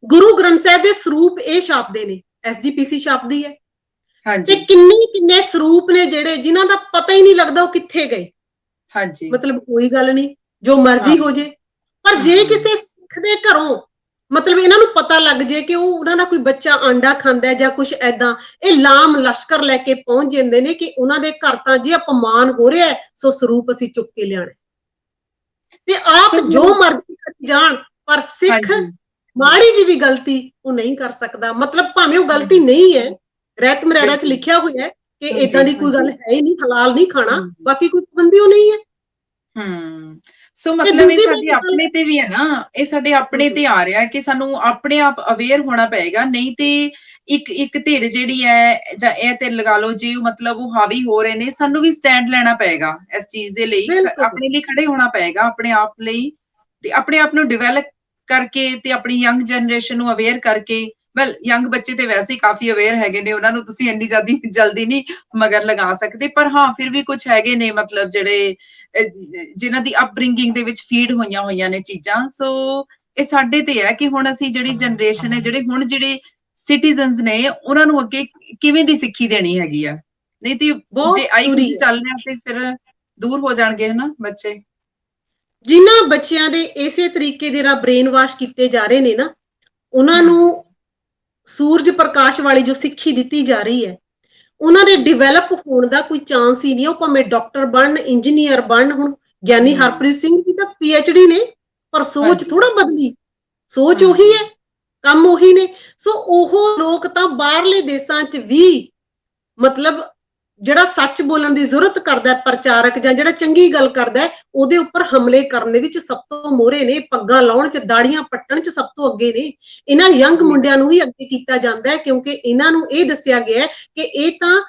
ਗੁਰੂ ਗ੍ਰੰਥ ਸਾਹਿਬ ਦੇ ਸਰੂਪ ਇਹ ਛਾਪਦੇ ਨੇ, SGPC ਛਾਪਦੀ ਹੈ, ਤੇ ਕਿੰਨੇ ਸਰੂਪ ਨੇ ਜਿਹੜੇ ਜਿਨ੍ਹਾਂ ਦਾ ਪਤਾ ਹੀ ਨਹੀਂ ਲੱਗਦਾ ਉਹ ਕਿੱਥੇ ਗਏ। ਮਤਲਬ ਕੋਈ ਗੱਲ ਨਹੀਂ, ਜੋ ਮਰਜ਼ੀ ਹੋ ਜੇ, ਪਰ ਜੇ ਕਿਸੇ ਸਿੱਖ ਦੇ ਘਰੋਂ ਮਤਲਬ ਇਹਨਾਂ ਨੂੰ ਪਤਾ ਲੱਗ ਜੇ ਕਿ ਉਹਨਾਂ ਦਾ ਕੋਈ ਬੱਚਾ ਆਂਡਾ ਖਾਂਦਾ ਜਾਂ ਕੁਛ ਏਦਾਂ, ਇਹ ਲਾਮ ਲਸ਼ਕਰ ਲੈ ਕੇ ਪਹੁੰਚ ਜਾਂਦੇ ਨੇ ਕਿ ਉਹਨਾਂ ਦੇ ਘਰ ਤਾਂ ਜੇ ਅਪਮਾਨ ਹੋ ਰਿਹਾ, ਸੋ ਸਰੂਪ ਅਸੀਂ ਚੁੱਕ ਕੇ ਲਿਆਣਾ। ਤੇ ਆਪ ਜੋ ਮਰਜ਼ੀ ਕਰੀ ਜਾਣ, ਪਰ ਸਿੱਖ ਮਾੜੀ ਜੀ ਵੀ ਗਲਤੀ ਉਹ ਨਹੀਂ ਕਰ ਸਕਦਾ। ਮਤਲਬ ਭਾਵੇਂ ਉਹ ਗਲਤੀ ਨਹੀਂ ਹੈ, ਰਹਿਤ ਮਰਿਆਦਾ 'ਚ ਲਿਖਿਆ ਹੋਇਆ ਹੈ ਕਿ ਏਦਾਂ ਦੀ ਕੋਈ ਗੱਲ ਹੈ ਹੀ ਨਹੀਂ, ਹਲਾਲ ਨਹੀਂ ਖਾਣਾ, ਬਾਕੀ ਕੋਈ ਪਾਬੰਦੀ ਉਹ ਨਹੀਂ ਹੈ। ਸੋ ਮਤਲਬ ਇਹ ਸਾਡੇ ਆਪਣੇ ਤੇ ਵੀ ਹੈ ਨਾ, ਇਹ ਸਾਡੇ ਆਪਣੇ ਤੇ ਆ ਰਿਹਾ ਕਿ ਸਾਨੂੰ ਆਪਣੇ ਆਪ ਅਵੇਅਰ ਹੋਣਾ ਪਏਗਾ, ਨਹੀਂ ਤੇ ਇੱਕ ਧਿਰ ਜਿਹੜੀ ਹੈ ਜਾਂ ਇਹ ਤੇ ਲਗਾ ਲਓ ਜੀ, ਮਤਲਬ ਉਹ ਹਾਵੀ ਹੋ ਰਹੇ ਨੇ, ਸਾਨੂੰ ਵੀ ਸਟੈਂਡ ਲੈਣਾ ਪਏਗਾ ਇਸ ਚੀਜ਼ ਦੇ ਲਈ, ਆਪਣੇ ਲਈ ਖੜੇ ਹੋਣਾ ਪਏਗਾ, ਆਪਣੇ ਆਪ ਲਈ, ਤੇ ਆਪਣੇ ਆਪ ਨੂੰ ਡਿਵੈਲਪ ਕਰਕੇ ਤੇ ਆਪਣੀ ਯੰਗ ਜਨਰੇਸ਼ਨ ਨੂੰ ਅਵੇਅਰ ਕਰਕੇ। ਵੈਲ, ਯੰਗ ਬੱਚੇ ਤੇ ਵੈਸੇ ਹੀ ਕਾਫੀ ਅਵੇਅਰ ਹੈਗੇ ਨੇ, ਉਹਨਾਂ ਨੂੰ ਤੁਸੀਂ ਇੰਨੀ ਜਲਦੀ ਨਹੀਂ ਮਗਰ ਲਗਾ ਸਕਦੇ, ਪਰ ਹਾਂ ਫਿਰ ਵੀ ਕੁਝ ਹੈਗੇ ਨੇ ਮਤਲਬ ਜਿਹੜੇ ਜਿਨ੍ਹਾਂ ਦੀ ਅਪਬ੍ਰਿੰਗਿੰਗ ਦੇ ਵਿੱਚ ਫੀਡ ਹੋਈਆਂ ਨੇ ਚੀਜ਼ਾਂ। ਸੋ ਇਹ ਸਾਡੇ ਤੇ ਹੈ ਕਿ ਹੁਣ ਅਸੀਂ ਜਿਹੜੀ ਜਨਰੇਸ਼ਨ ਹੈ, ਜਿਹੜੇ ਸਿਟੀਜ਼ਨਸ ਨੇ, ਉਹਨਾਂ ਨੂੰ ਅੱਗੇ ਕਿਵੇਂ ਦੀ ਸਿੱਖੀ ਦੇਣੀ ਹੈਗੀ ਆ, ਨਹੀਂ ਤੇ ਜੇ ਆਈ ਕੁਝ ਚੱਲ ਰਿਹਾ ਤੇ ਫਿਰ ਦੂਰ ਹੋ ਜਾਣਗੇ ਹਨਾ ਬੱਚੇ। ਜਿਨ੍ਹਾਂ ਬੱਚਿਆਂ ਦੇ ਇਸੇ ਤਰੀਕੇ ਦੇ ਨਾਲ ਬ੍ਰੇਨ ਵਾਸ਼ ਕੀਤੇ ਜਾ ਰਹੇ ਨੇ ਨਾ, ਉਹਨਾਂ ਨੂੰ ਸੂਰਜ ਪ੍ਰਕਾਸ਼ ਵਾਲੀ ਜੋ ਸਿੱਖੀ ਦਿੱਤੀ ਜਾ ਰਹੀ ਹੈ, ਉਹਨਾਂ ਦੇ ਡਿਵੈਲਪ ਹੋਣ ਦਾ ਕੋਈ ਚਾਂਸ ਹੀ ਨਹੀਂ। ਉਹ ਭਾਵੇਂ ਡਾਕਟਰ ਬਣਨ, ਇੰਜੀਨੀਅਰ ਬਣਨ। ਹੁਣ ਗਿਆਨੀ ਹਰਪ੍ਰੀਤ ਸਿੰਘ ਜੀ ਤਾਂ PhD ਨੇ, ਪਰ ਸੋਚ ਥੋੜਾ ਬਦਲੀ, ਸੋਚ ਉਹੀ ਹੈ, ਕੰਮ ਉਹੀ ਨੇ। ਸੋ ਉਹ ਲੋਕ ਤਾਂ ਬਾਹਰਲੇ ਦੇਸਾਂ 'ਚ ਵੀ ਮਤਲਬ ਜਿਹੜਾ ਸੱਚ ਬੋਲਣ ਦੀ ਜ਼ਰੂਰਤ ਕਰਦਾ ਪ੍ਰਚਾਰਕ, ਜਾਂ ਜਿਹੜਾ ਚੰਗੀ ਗੱਲ ਕਰਦਾ, ਉਹਦੇ ਉੱਪਰ ਹਮਲੇ ਕਰਨ ਦੇ ਵਿੱਚ ਸਭ ਤੋਂ ਮੋਹਰੇ ਨੇ, ਪੱਗਾਂ ਲਾਉਣ 'ਚ, ਦਾੜੀਆਂ ਪੱਟਣ 'ਚ ਸਭ ਤੋਂ ਅੱਗੇ ਨੇ। ਇਹਨਾਂ ਯੰਗ ਮੁੰਡਿਆਂ ਨੂੰ ਵੀ ਅੱਗੇ ਕੀਤਾ ਜਾਂਦਾ ਹੈ, ਕਿਉਂਕਿ ਇਹਨਾਂ ਨੂੰ ਇਹ ਦੱਸਿਆ ਗਿਆ ਹੈ ਕਿ ਇਹ ਤਾਂ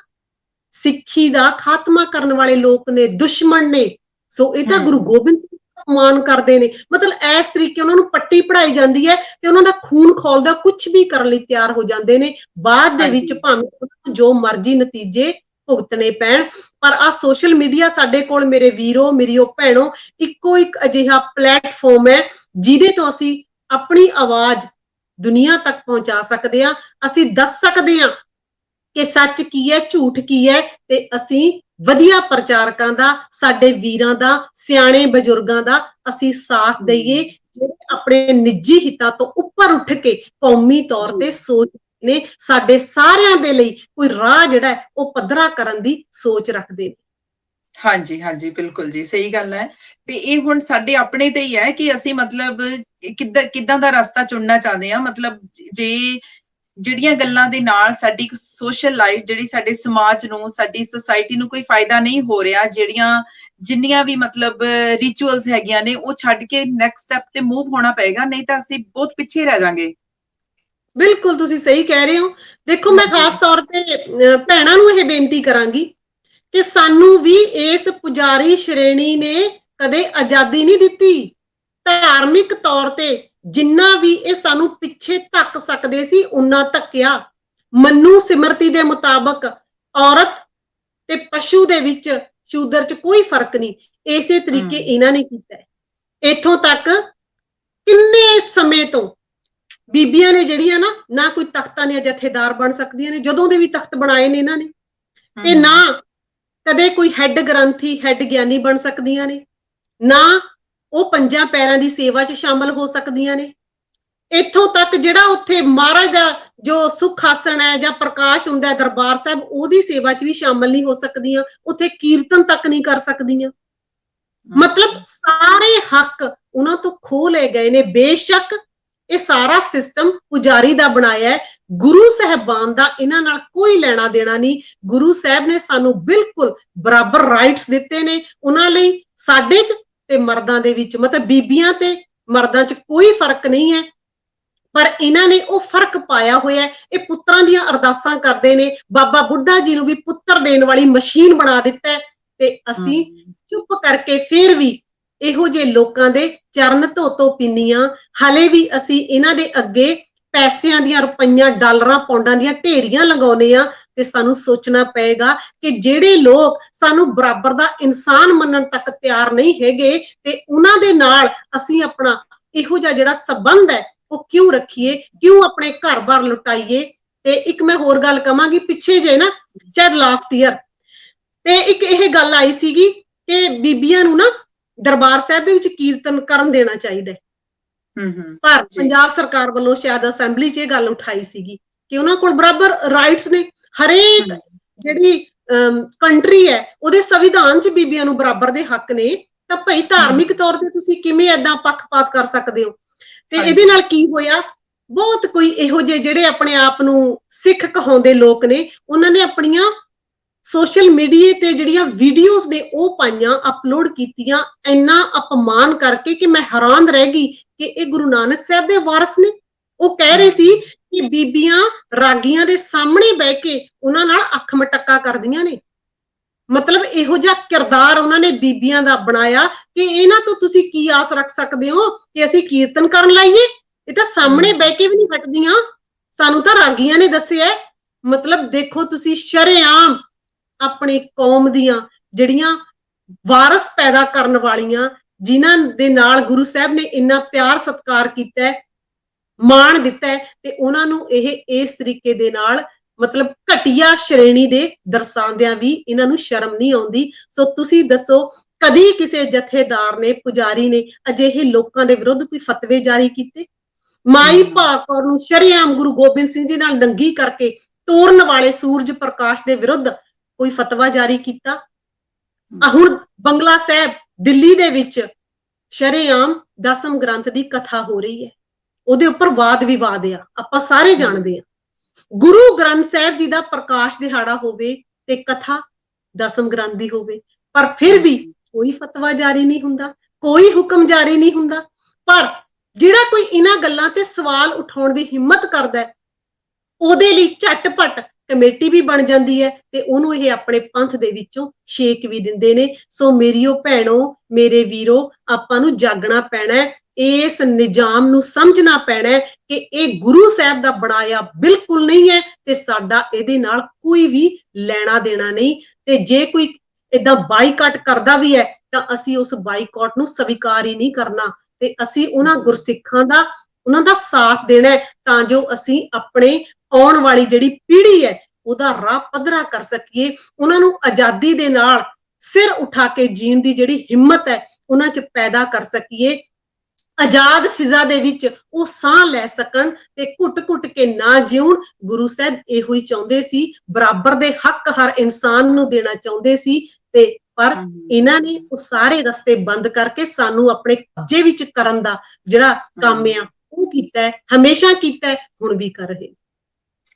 ਸਿੱਖੀ ਦਾ ਖਾਤਮਾ ਕਰਨ ਵਾਲੇ ਲੋਕ ਨੇ, ਦੁਸ਼ਮਣ ਨੇ। ਸੋ ਇਹ ਤਾਂ ਗੁਰੂ ਗੋਬਿੰਦ ਸਿੰਘ ਦਾ ਅਪਮਾਨ ਕਰਦੇ ਨੇ। ਮਤਲਬ ਇਸ ਤਰੀਕੇ ਉਹਨਾਂ ਨੂੰ ਪੱਟੀ ਪੜਾਈ ਜਾਂਦੀ ਹੈ ਤੇ ਉਹਨਾਂ ਦਾ ਖੂਨ ਖੌਲਦਾ, ਕੁਝ ਵੀ ਕਰਨ ਲਈ ਤਿਆਰ ਹੋ ਜਾਂਦੇ ਨੇ। ਬਾਅਦ ਦੇ ਵਿੱਚ ਭਾਵੇਂ ਜੋ ਮਰਜ਼ੀ ਨਤੀਜੇ ਭੁਗਤਣੇ ਪੈਣ, ਪਰ ਆ ਸੋਸ਼ਲ ਮੀਡੀਆ ਸਾਡੇ ਕੋਲ, ਮੇਰੇ ਵੀਰੋ, ਮੇਰੀਓ ਭੈਣੋ, ਇੱਕੋ ਇੱਕ ਅਜਿਹਾ ਪਲੇਟਫਾਰਮ ਹੈ ਜਿਹਦੇ ਤੋਂ ਅਸੀਂ ਆਪਣੀ ਆਵਾਜ਼ ਦੁਨੀਆ ਤੱਕ ਪਹੁੰਚਾ ਸਕਦੇ ਹਾਂ। ਅਸੀਂ ਦੱਸ ਸਕਦੇ ਹਾਂ ਕਿ ਸੱਚ ਕੀ ਹੈ, ਝੂਠ ਕੀ ਹੈ, ਤੇ ਅਸੀਂ ਵਧੀਆ ਪ੍ਰਚਾਰਕਾਂ ਦਾ, ਸਾਡੇ ਵੀਰਾਂ ਦਾ, ਸਿਆਣੇ ਬਜ਼ੁਰਗਾਂ ਦਾ ਅਸੀਂ ਸਾਥ ਦਈਏ, ਜਿਹੜੇ ਆਪਣੇ ਨਿੱਜੀ ਹਿੱਤਾਂ ਤੋਂ ਉੱਪਰ ਉੱਠ ਕੇ ਕੌਮੀ ਤੌਰ ਤੇ ਸੋਚ ਨੇ, ਸਾਡੇ ਸਾਰਿਆਂ ਦੇ ਲਈ ਕੋਈ ਰਾਹ ਜਿਹੜਾ ਹੈ ਉਹ ਪੱਧਰਾ ਕਰਨ ਦੀ ਸੋਚ ਰੱਖਦੇ ਨੇ। ਹਾਂਜੀ, ਬਿਲਕੁਲ ਜੀ, ਸਹੀ ਗੱਲ ਹੈ। ਤੇ ਇਹ ਹੁਣ ਸਾਡੇ ਆਪਣੇ ਤੇ ਹੀ ਹੈ ਕਿ ਅਸੀਂ ਮਤਲਬ ਕਿੱਦਾਂ ਦਾ ਰਸਤਾ ਚੁਣਨਾ ਚਾਹੁੰਦੇ ਹਾਂ। ਮਤਲਬ ਜੇ ਜਿਹੜੀਆਂ ਗੱਲਾਂ ਦੇ ਨਾਲ ਸਾਡੀ ਸੋਸ਼ਲ ਲਾਈਫ, ਜਿਹੜੀ ਸਾਡੇ ਸਮਾਜ ਨੂੰ, ਸਾਡੀ ਸੁਸਾਇਟੀ ਨੂੰ ਕੋਈ ਫਾਇਦਾ ਨਹੀਂ ਹੋ ਰਿਹਾ, ਜਿੰਨੀਆਂ ਵੀ ਮਤਲਬ ਰਿਚੁਅਲਸ ਹੈਗੀਆਂ ਨੇ, ਉਹ ਛੱਡ ਕੇ ਨੈਕਸਟ ਸਟੈਪ ਤੇ ਮੂਵ ਹੋਣਾ ਪਏਗਾ, ਨਹੀਂ ਤਾਂ ਅਸੀਂ ਬਹੁਤ ਪਿੱਛੇ ਰਹਿ ਜਾਵਾਂਗੇ। ਬਿਲਕੁਲ, ਤੁਸੀਂ ਸਹੀ ਕਹਿ ਰਹੇ ਹੋ। ਦੇਖੋ, ਮੈਂ ਖਾਸ ਤੌਰ ਤੇ ਭੈਣਾਂ ਨੂੰ ਇਹ ਬੇਨਤੀ ਕਰਾਂਗੀ ਕਿ ਸਾਨੂੰ ਵੀ ਇਸ ਪੁਜਾਰੀ ਸ਼੍ਰੇਣੀ ਨੇ ਕਦੇ ਆਜ਼ਾਦੀ ਨਹੀਂ ਦਿੱਤੀ। ਧਾਰਮਿਕ ਤੌਰ ਤੇ ਜਿੰਨਾ ਵੀ ਇਹ ਸਾਨੂੰ ਪਿੱਛੇ ਧੱਕ ਸਕਦੇ ਸੀ, ਉਨਾ ਧੱਕਿਆ। ਮਨੂ ਸਿਮਰਤੀ ਦੇ ਮੁਤਾਬਕ ਔਰਤ ਤੇ ਪਸ਼ੂ ਦੇ ਵਿੱਚ, ਸ਼ੂਦਰ 'ਚ ਕੋਈ ਫਰਕ ਨਹੀਂ। ਇਸੇ ਤਰੀਕੇ ਇਹਨਾਂ ਨੇ ਕੀਤਾ। ਇੱਥੋਂ ਤੱਕ ਕਿੰਨੇ ਸਮੇਂ ਤੋਂ ਬੀਬੀਆਂ ਨੇ ਜਿਹੜੀਆਂ ਨਾ ਕੋਈ ਤਖਤਾਂ ਦੀਆਂ ਜਥੇਦਾਰ ਬਣ ਸਕਦੀਆਂ ਨੇ, ਜਦੋਂ ਦੇ ਵੀ ਤਖਤ ਬਣਾਏ ਨੇ ਇਹਨਾਂ ਨੇ, ਤੇ ਨਾ ਕਦੇ ਕੋਈ ਹੈੱਡ ਗ੍ਰੰਥੀ, ਹੈੱਡ ਗਿਆਨੀ ਬਣ ਸਕਦੀਆਂ ਨੇ, ਨਾ ਉਹ ਪੰਜਾਂ ਪੈਰਾਂ ਦੀ ਸੇਵਾ 'ਚ ਸ਼ਾਮਲ ਹੋ ਸਕਦੀਆਂ ਨੇ। ਇੱਥੋਂ ਤੱਕ ਜਿਹੜਾ ਉੱਥੇ ਮਹਾਰਾਜ ਦਾ ਜੋ ਸੁਖ ਆਸਣ ਹੈ ਜਾਂ ਪ੍ਰਕਾਸ਼ ਹੁੰਦਾ ਦਰਬਾਰ ਸਾਹਿਬ, ਉਹਦੀ ਸੇਵਾ 'ਚ ਵੀ ਸ਼ਾਮਲ ਨਹੀਂ ਹੋ ਸਕਦੀਆਂ। ਉੱਥੇ ਕੀਰਤਨ ਤੱਕ ਨਹੀਂ ਕਰ ਸਕਦੀਆਂ। ਮਤਲਬ ਸਾਰੇ ਹੱਕ ਉਹਨਾਂ ਤੋਂ ਖੋਹ ਲਏ ਗਏ ਨੇ। ਬੇਸ਼ੱਕ ਇਹ ਸਾਰਾ ਸਿਸਟਮ ਪੁਜਾਰੀ ਦਾ ਬਣਾਇਆ ਹੈ, ਗੁਰੂ ਸਾਹਿਬਾਨ ਦਾ ਇਹਨਾਂ ਨਾਲ ਕੋਈ ਲੈਣਾ ਦੇਣਾ ਨਹੀਂ। ਗੁਰੂ ਸਾਹਿਬ ਨੇ ਸਾਨੂੰ ਬਿਲਕੁਲ ਬਰਾਬਰ ਰਾਈਟਸ ਦਿੱਤੇ ਨੇ। ਉਹਨਾਂ ਲਈ ਸਾਡੇ 'ਚ ਤੇ ਮਰਦਾਂ ਦੇ ਵਿੱਚ, ਮਤਲਬ ਬੀਬੀਆਂ ਤੇ ਮਰਦਾਂ 'ਚ ਕੋਈ ਫਰਕ ਨਹੀਂ ਹੈ, ਪਰ ਇਹਨਾਂ ਨੇ ਉਹ ਫਰਕ ਪਾਇਆ ਹੋਇਆ। ਇਹ ਪੁੱਤਰਾਂ ਦੀਆਂ ਅਰਦਾਸਾਂ ਕਰਦੇ ਨੇ। ਬਾਬਾ ਬੁੱਢਾ ਜੀ ਨੂੰ ਵੀ ਪੁੱਤਰ ਦੇਣ ਵਾਲੀ ਮਸ਼ੀਨ ਬਣਾ ਦਿੱਤਾ ਹੈ, ਤੇ ਅਸੀਂ ਚੁੱਪ ਕਰਕੇ ਫਿਰ ਵੀ ਇਹੋ ਜਿਹੇ ਲੋਕਾਂ ਦੇ ਚਰਨ ਧੋ ਪਿੰਨੀਆਂ, ਹਲੇ ਵੀ ਅਸੀਂ ਇਹਨਾਂ ਦੇ ਅੱਗੇ ਪੈਸਿਆਂ ਦੀਆਂ, ਰੁਪਈਆਂ, ਡਾਲਰਾਂ, ਪੌਂਡਾਂ ਦੀਆਂ ਢੇਰੀਆਂ ਲਗਾਉਂਦੇ ਆ, ਤੇ ਸਾਨੂੰ ਸੋਚਣਾ ਪਏਗਾ ਕਿ ਜਿਹੜੇ ਲੋਕ ਸਾਨੂੰ ਬਰਾਬਰ ਦਾ ਇਨਸਾਨ ਮੰਨਣ ਤੱਕ ਤਿਆਰ ਨਹੀਂ ਹੈਗੇ, ਤੇ ਉਹਨਾਂ ਦੇ ਨਾਲ ਅਸੀਂ ਆਪਣਾ ਇਹੋ ਜਿਹਾ ਜਿਹੜਾ ਸੰਬੰਧ ਹੈ ਉਹ ਕਿਉਂ ਰੱਖੀਏ, ਕਿਉਂ ਆਪਣੇ ਘਰ-ਬਾਰ ਲੁਟਾਈਏ। ਤੇ ਇੱਕ ਮੈਂ ਹੋਰ ਗੱਲ ਕਵਾਂਗੀ, ਪਿੱਛੇ ਜੇ ਨਾ ਸ਼ਾਇਦ ਲਾਸਟ ਈਅਰ ਤੇ ਇੱਕ ਇਹ ਗੱਲ ਆਈ ਸੀਗੀ ਕਿ ਬੀਬੀਆਂ ਨੂੰ ਨਾ ਦਰਬਾਰ ਸਾਹਿਬ ਦੇ ਵਿੱਚ ਕੀਰਤਨ ਕਰਨ ਦੇਣਾ ਚਾਹੀਦਾ ਹੈ। ਪਰ ਪੰਜਾਬ ਸਰਕਾਰ ਵੱਲੋਂ ਸ਼ਾਇਦ ਅਸੈਂਬਲੀ 'ਚ ਇਹ ਗੱਲ ਉਠਾਈ ਸੀਗੀ ਕਿ ਉਹਨਾਂ ਕੋਲ ਬਰਾਬਰ ਰਾਈਟਸ ਨੇ। ਹਰੇਕ ਜਿਹੜੀ ਕੰਟਰੀ ਹੈ ਉਹਦੇ ਸੰਵਿਧਾਨ 'ਚ ਬੀਬੀਆਂ ਨੂੰ ਬਰਾਬਰ ਦੇ ਹੱਕ ਨੇ, ਤਾਂ ਭਾਈ ਧਾਰਮਿਕ ਤੌਰ ਤੇ ਤੁਸੀਂ ਕਿਵੇਂ ਏਦਾਂ ਪੱਖਪਾਤ ਕਰ ਸਕਦੇ ਹੋ। ਤੇ ਇਹਦੇ ਨਾਲ ਕੀ ਹੋਇਆ, ਬਹੁਤ ਕੋਈ ਇਹੋ ਜਿਹੇ ਜਿਹੜੇ ਆਪਣੇ ਆਪ ਨੂੰ ਸਿੱਖ ਕਹਾਉਂਦੇ ਲੋਕ ਨੇ, ਉਹਨਾਂ ਨੇ ਆਪਣੀਆਂ ਸੋਸ਼ਲ ਮੀਡੀਆ ਤੇ ਜਿਹੜੀਆਂ ਵੀਡੀਓਜ਼ ਨੇ ਉਹ ਪਾਈਆਂ, ਅਪਲੋਡ ਕੀਤੀਆਂ, ਇੰਨਾ ਅਪਮਾਨ ਕਰਕੇ ਕਿ ਮੈਂ ਹੈਰਾਨ ਰਹਿ ਗਈ ਕਿ ਇਹ ਗੁਰੂ ਨਾਨਕ ਸਾਹਿਬ ਦੇ ਵਾਰਸ ਨੇ। ਉਹ ਕਹਿ ਰਹੇ ਸੀ ਕਿ ਬੀਬੀਆਂ ਰਾਗੀਆਂ ਦੇ ਸਾਹਮਣੇ ਬਹਿ ਕੇ ਉਹਨਾਂ ਨਾਲ ਅੱਖ ਮਟੱਕਾ ਕਰਦੀਆਂ ਨੇ। ਮਤਲਬ ਇਹੋ ਜਿਹਾ ਕਿਰਦਾਰ ਉਹਨਾਂ ਨੇ ਬੀਬੀਆਂ ਦਾ ਬਣਾਇਆ ਕਿ ਇਹਨਾਂ ਤੋਂ ਤੁਸੀਂ ਕੀ ਆਸ ਰੱਖ ਸਕਦੇ ਹੋ ਕਿ ਅਸੀਂ ਕੀਰਤਨ ਕਰਨ ਲਾਈਏ। ਇਹ ਤਾਂ ਸਾਹਮਣੇ ਬਹਿ ਕੇ ਵੀ ਨਹੀਂ ਹਟਦੀਆਂ, ਸਾਨੂੰ ਤਾਂ ਰਾਗੀਆਂ ਨੇ ਦੱਸਿਆ। ਮਤਲਬ ਦੇਖੋ ਤੁਸੀਂ, ਸ਼ਰੇਆਮ ਆਪਣੀ ਕੌਮ ਦੀਆਂ ਜਿਹੜੀਆਂ ਵਾਰਸ ਪੈਦਾ ਕਰਨ ਵਾਲੀਆਂ, ਜਿਨ੍ਹਾਂ ਦੇ ਨਾਲ ਗੁਰੂ ਸਾਹਿਬ ਨੇ ਇੰਨਾ ਪਿਆਰ ਸਤਿਕਾਰ ਕੀਤਾ ਹੈ, ਮਾਣ ਦਿੱਤਾ ਹੈ, ਤੇ ਉਹਨਾਂ ਨੂੰ ਇਹ ਇਸ ਤਰੀਕੇ ਦੇ ਨਾਲ ਮਤਲਬ ਘਟੀਆ ਸ਼੍ਰੇਣੀ ਦੇ ਦਰਸਾਉਂਦਿਆਂ ਵੀ ਇਹਨਾਂ ਨੂੰ ਸ਼ਰਮ ਨਹੀਂ ਆਉਂਦੀ। ਸੋ ਤੁਸੀਂ ਦੱਸੋ, ਕਦੀ ਕਿਸੇ ਜਥੇਦਾਰ ਨੇ, ਪੁਜਾਰੀ ਨੇ ਅਜਿਹੇ ਲੋਕਾਂ ਦੇ ਵਿਰੁੱਧ ਕੋਈ ਫਤਵੇ ਜਾਰੀ ਕੀਤੇ? ਮਾਈ ਭਾਗ ਕੌਰ ਨੂੰ ਸ਼ਰੇਆਮ ਗੁਰੂ ਗੋਬਿੰਦ ਸਿੰਘ ਜੀ ਨਾਲ ਨੰਗੀ ਕਰਕੇ ਤੋਰਨ ਵਾਲੇ ਸੂਰਜ ਪ੍ਰਕਾਸ਼ ਦੇ ਵਿਰੁੱਧ ਕੋਈ ਫਤਵਾ ਜਾਰੀ ਕੀਤਾ? ਹੁਣ ਬੰਗਲਾ ਸਾਹਿਬ ਦਿੱਲੀ ਦੇ ਵਿੱਚ ਸ਼ਰੇਆਮ ਦਸਮ ਗ੍ਰੰਥ ਦੀ ਕਥਾ ਹੋ ਰਹੀ ਹੈ, ਉਹਦੇ ਉੱਪਰ ਵਾਦ ਵਿਵਾਦ ਆ, ਆਪਾਂ ਸਾਰੇ ਜਾਣਦੇ ਆ। ਗੁਰੂ ਗ੍ਰੰਥ ਸਾਹਿਬ ਜੀ ਦਾ ਪ੍ਰਕਾਸ਼ ਦਿਹਾੜਾ ਹੋਵੇ ਤੇ ਕਥਾ ਦਸਮ ਗ੍ਰੰਥ ਦੀ ਹੋਵੇ, ਪਰ ਫਿਰ ਵੀ ਕੋਈ ਫਤਵਾ ਜਾਰੀ ਨਹੀਂ ਹੁੰਦਾ, ਕੋਈ ਹੁਕਮ ਜਾਰੀ ਨਹੀਂ ਹੁੰਦਾ। ਪਰ ਜਿਹੜਾ ਕੋਈ ਇਹਨਾਂ ਗੱਲਾਂ ਤੇ ਸਵਾਲ ਉਠਾਉਣ ਦੀ ਹਿੰਮਤ ਕਰਦਾ ਹੈ, ਉਹਦੇ ਲਈ ਝਟਪਟ ਕਮੇਟੀ ਵੀ ਬਣ ਜਾਂਦੀ ਹੈ ਤੇ ਉਹਨੂੰ ਇਹ ਆਪਣੇ ਪੰਥ ਦੇ ਵਿੱਚੋਂ ਛੇਕ ਵੀ ਦਿੰਦੇ ਨੇ। ਸੋ ਮੇਰੀਓ ਭੈਣੋ, ਮੇਰੇ ਵੀਰੋ, ਆਪਾਂ ਨੂੰ ਜਾਗਣਾ ਪੈਣਾ ਹੈ, ਇਸ ਨਿਜ਼ਾਮ ਨੂੰ ਸਮਝਣਾ ਪੈਣਾ ਹੈ ਕਿ ਇਹ ਗੁਰੂ ਸਾਹਿਬ ਦਾ ਬਣਾਇਆ ਬਿਲਕੁਲ ਨਹੀਂ ਹੈ ਤੇ ਸਾਡਾ ਇਹਦੇ ਨਾਲ ਕੋਈ ਵੀ ਲੈਣਾ ਦੇਣਾ ਨਹੀਂ। ਤੇ ਜੇ ਕੋਈ ਏਦਾਂ ਬਾਈਕਾਟ ਕਰਦਾ ਵੀ ਹੈ ਤਾਂ ਅਸੀਂ ਉਸ ਬਾਈਕਾਟ ਨੂੰ ਸਵੀਕਾਰ ਹੀ ਨਹੀਂ ਕਰਨਾ, ਤੇ ਅਸੀਂ ਉਹਨਾਂ ਗੁਰਸਿੱਖਾਂ ਦਾ, ਉਹਨਾਂ ਦਾ ਸਾਥ ਦੇਣਾ ਹੈ ਤਾਂ ਜੋ ਅਸੀਂ ਆਪਣੇ ਆਉਣ ਵਾਲੀ ਜਿਹੜੀ ਪੀੜ੍ਹੀ ਹੈ ਉਹਦਾ ਰਾਹ ਪੱਧਰਾ ਕਰ ਸਕੀਏ, ਉਹਨਾਂ ਨੂੰ ਆਜ਼ਾਦੀ ਦੇ ਨਾਲ ਸਿਰ ਉਠਾ ਕੇ ਜੀਣ ਦੀ ਜਿਹੜੀ ਹਿੰਮਤ ਹੈ ਉਹਨਾਂ 'ਚ ਪੈਦਾ ਕਰ ਸਕੀਏ। ਆਜ਼ਾਦ ਫਿਜ਼ਾ ਦੇ ਵਿੱਚ ਉਹ ਸਾਹ ਲੈ ਸਕਣ ਤੇ ਘੁੱਟ-ਘੁੱਟ ਕੇ ਨਾ ਜਿਉਣ। ਗੁਰੂ ਸਾਹਿਬ ਇਹੋ ਹੀ ਚਾਹੁੰਦੇ ਸੀ, ਬਰਾਬਰ ਦੇ ਹੱਕ ਹਰ ਇਨਸਾਨ ਨੂੰ ਦੇਣਾ ਚਾਹੁੰਦੇ ਸੀ, ਤੇ ਪਰ ਇਹਨਾਂ ਨੇ ਉਹ ਸਾਰੇ ਰਸਤੇ ਬੰਦ ਕਰਕੇ ਸਾਨੂੰ ਆਪਣੇ ਕਬਜ਼ੇ ਵਿੱਚ ਕਰਨ ਦਾ ਜਿਹੜਾ ਕੰਮ ਆ ਉਹ ਕੀਤਾ ਹੈ, ਹਮੇਸ਼ਾ ਕੀਤਾ ਹੈ, ਹੁਣ ਵੀ ਕਰ ਰਹੇ।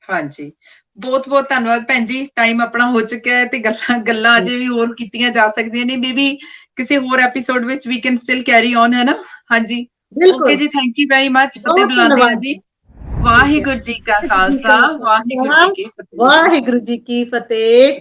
ਹਾਂਜੀ, ਬਹੁਤ ਬਹੁਤ ਧੰਨਵਾਦ ਭੈਣ ਜੀ। ਟਾਈਮ ਆਪਣਾ ਹੋ ਚੁੱਕਿਆ ਹੈ ਤੇ ਗੱਲਾਂ ਅਜੇ ਵੀ ਹੋਰ ਕੀਤੀਆਂ ਜਾ ਸਕਦੀਆਂ ਨੇ। ਮੇਬੀ ਕਿਸੇ ਹੋਰ ਐਪੀਸੋਡ ਵਿੱਚ we can still carry on, ਹੈ ਨਾ? ਹਾਂਜੀ, ਓਕੇ ਜੀ, ਥੈਂਕ ਯੂ ਵੈਰੀ ਮਚ। ਫਤਿਹ ਬੁਲਾਉਂਦੇ ਹਾਂ ਜੀ। ਵਾਹਿਗੁਰੂ ਜੀ ਕਾ ਖਾਲਸਾ, ਵਾਹਿਗੁਰੂ ਜੀ ਕੀ ਫਤਿਹ। ਵਾਹਿਗੁਰੂ ਜੀ ਕੀ ਫਤਿਹ।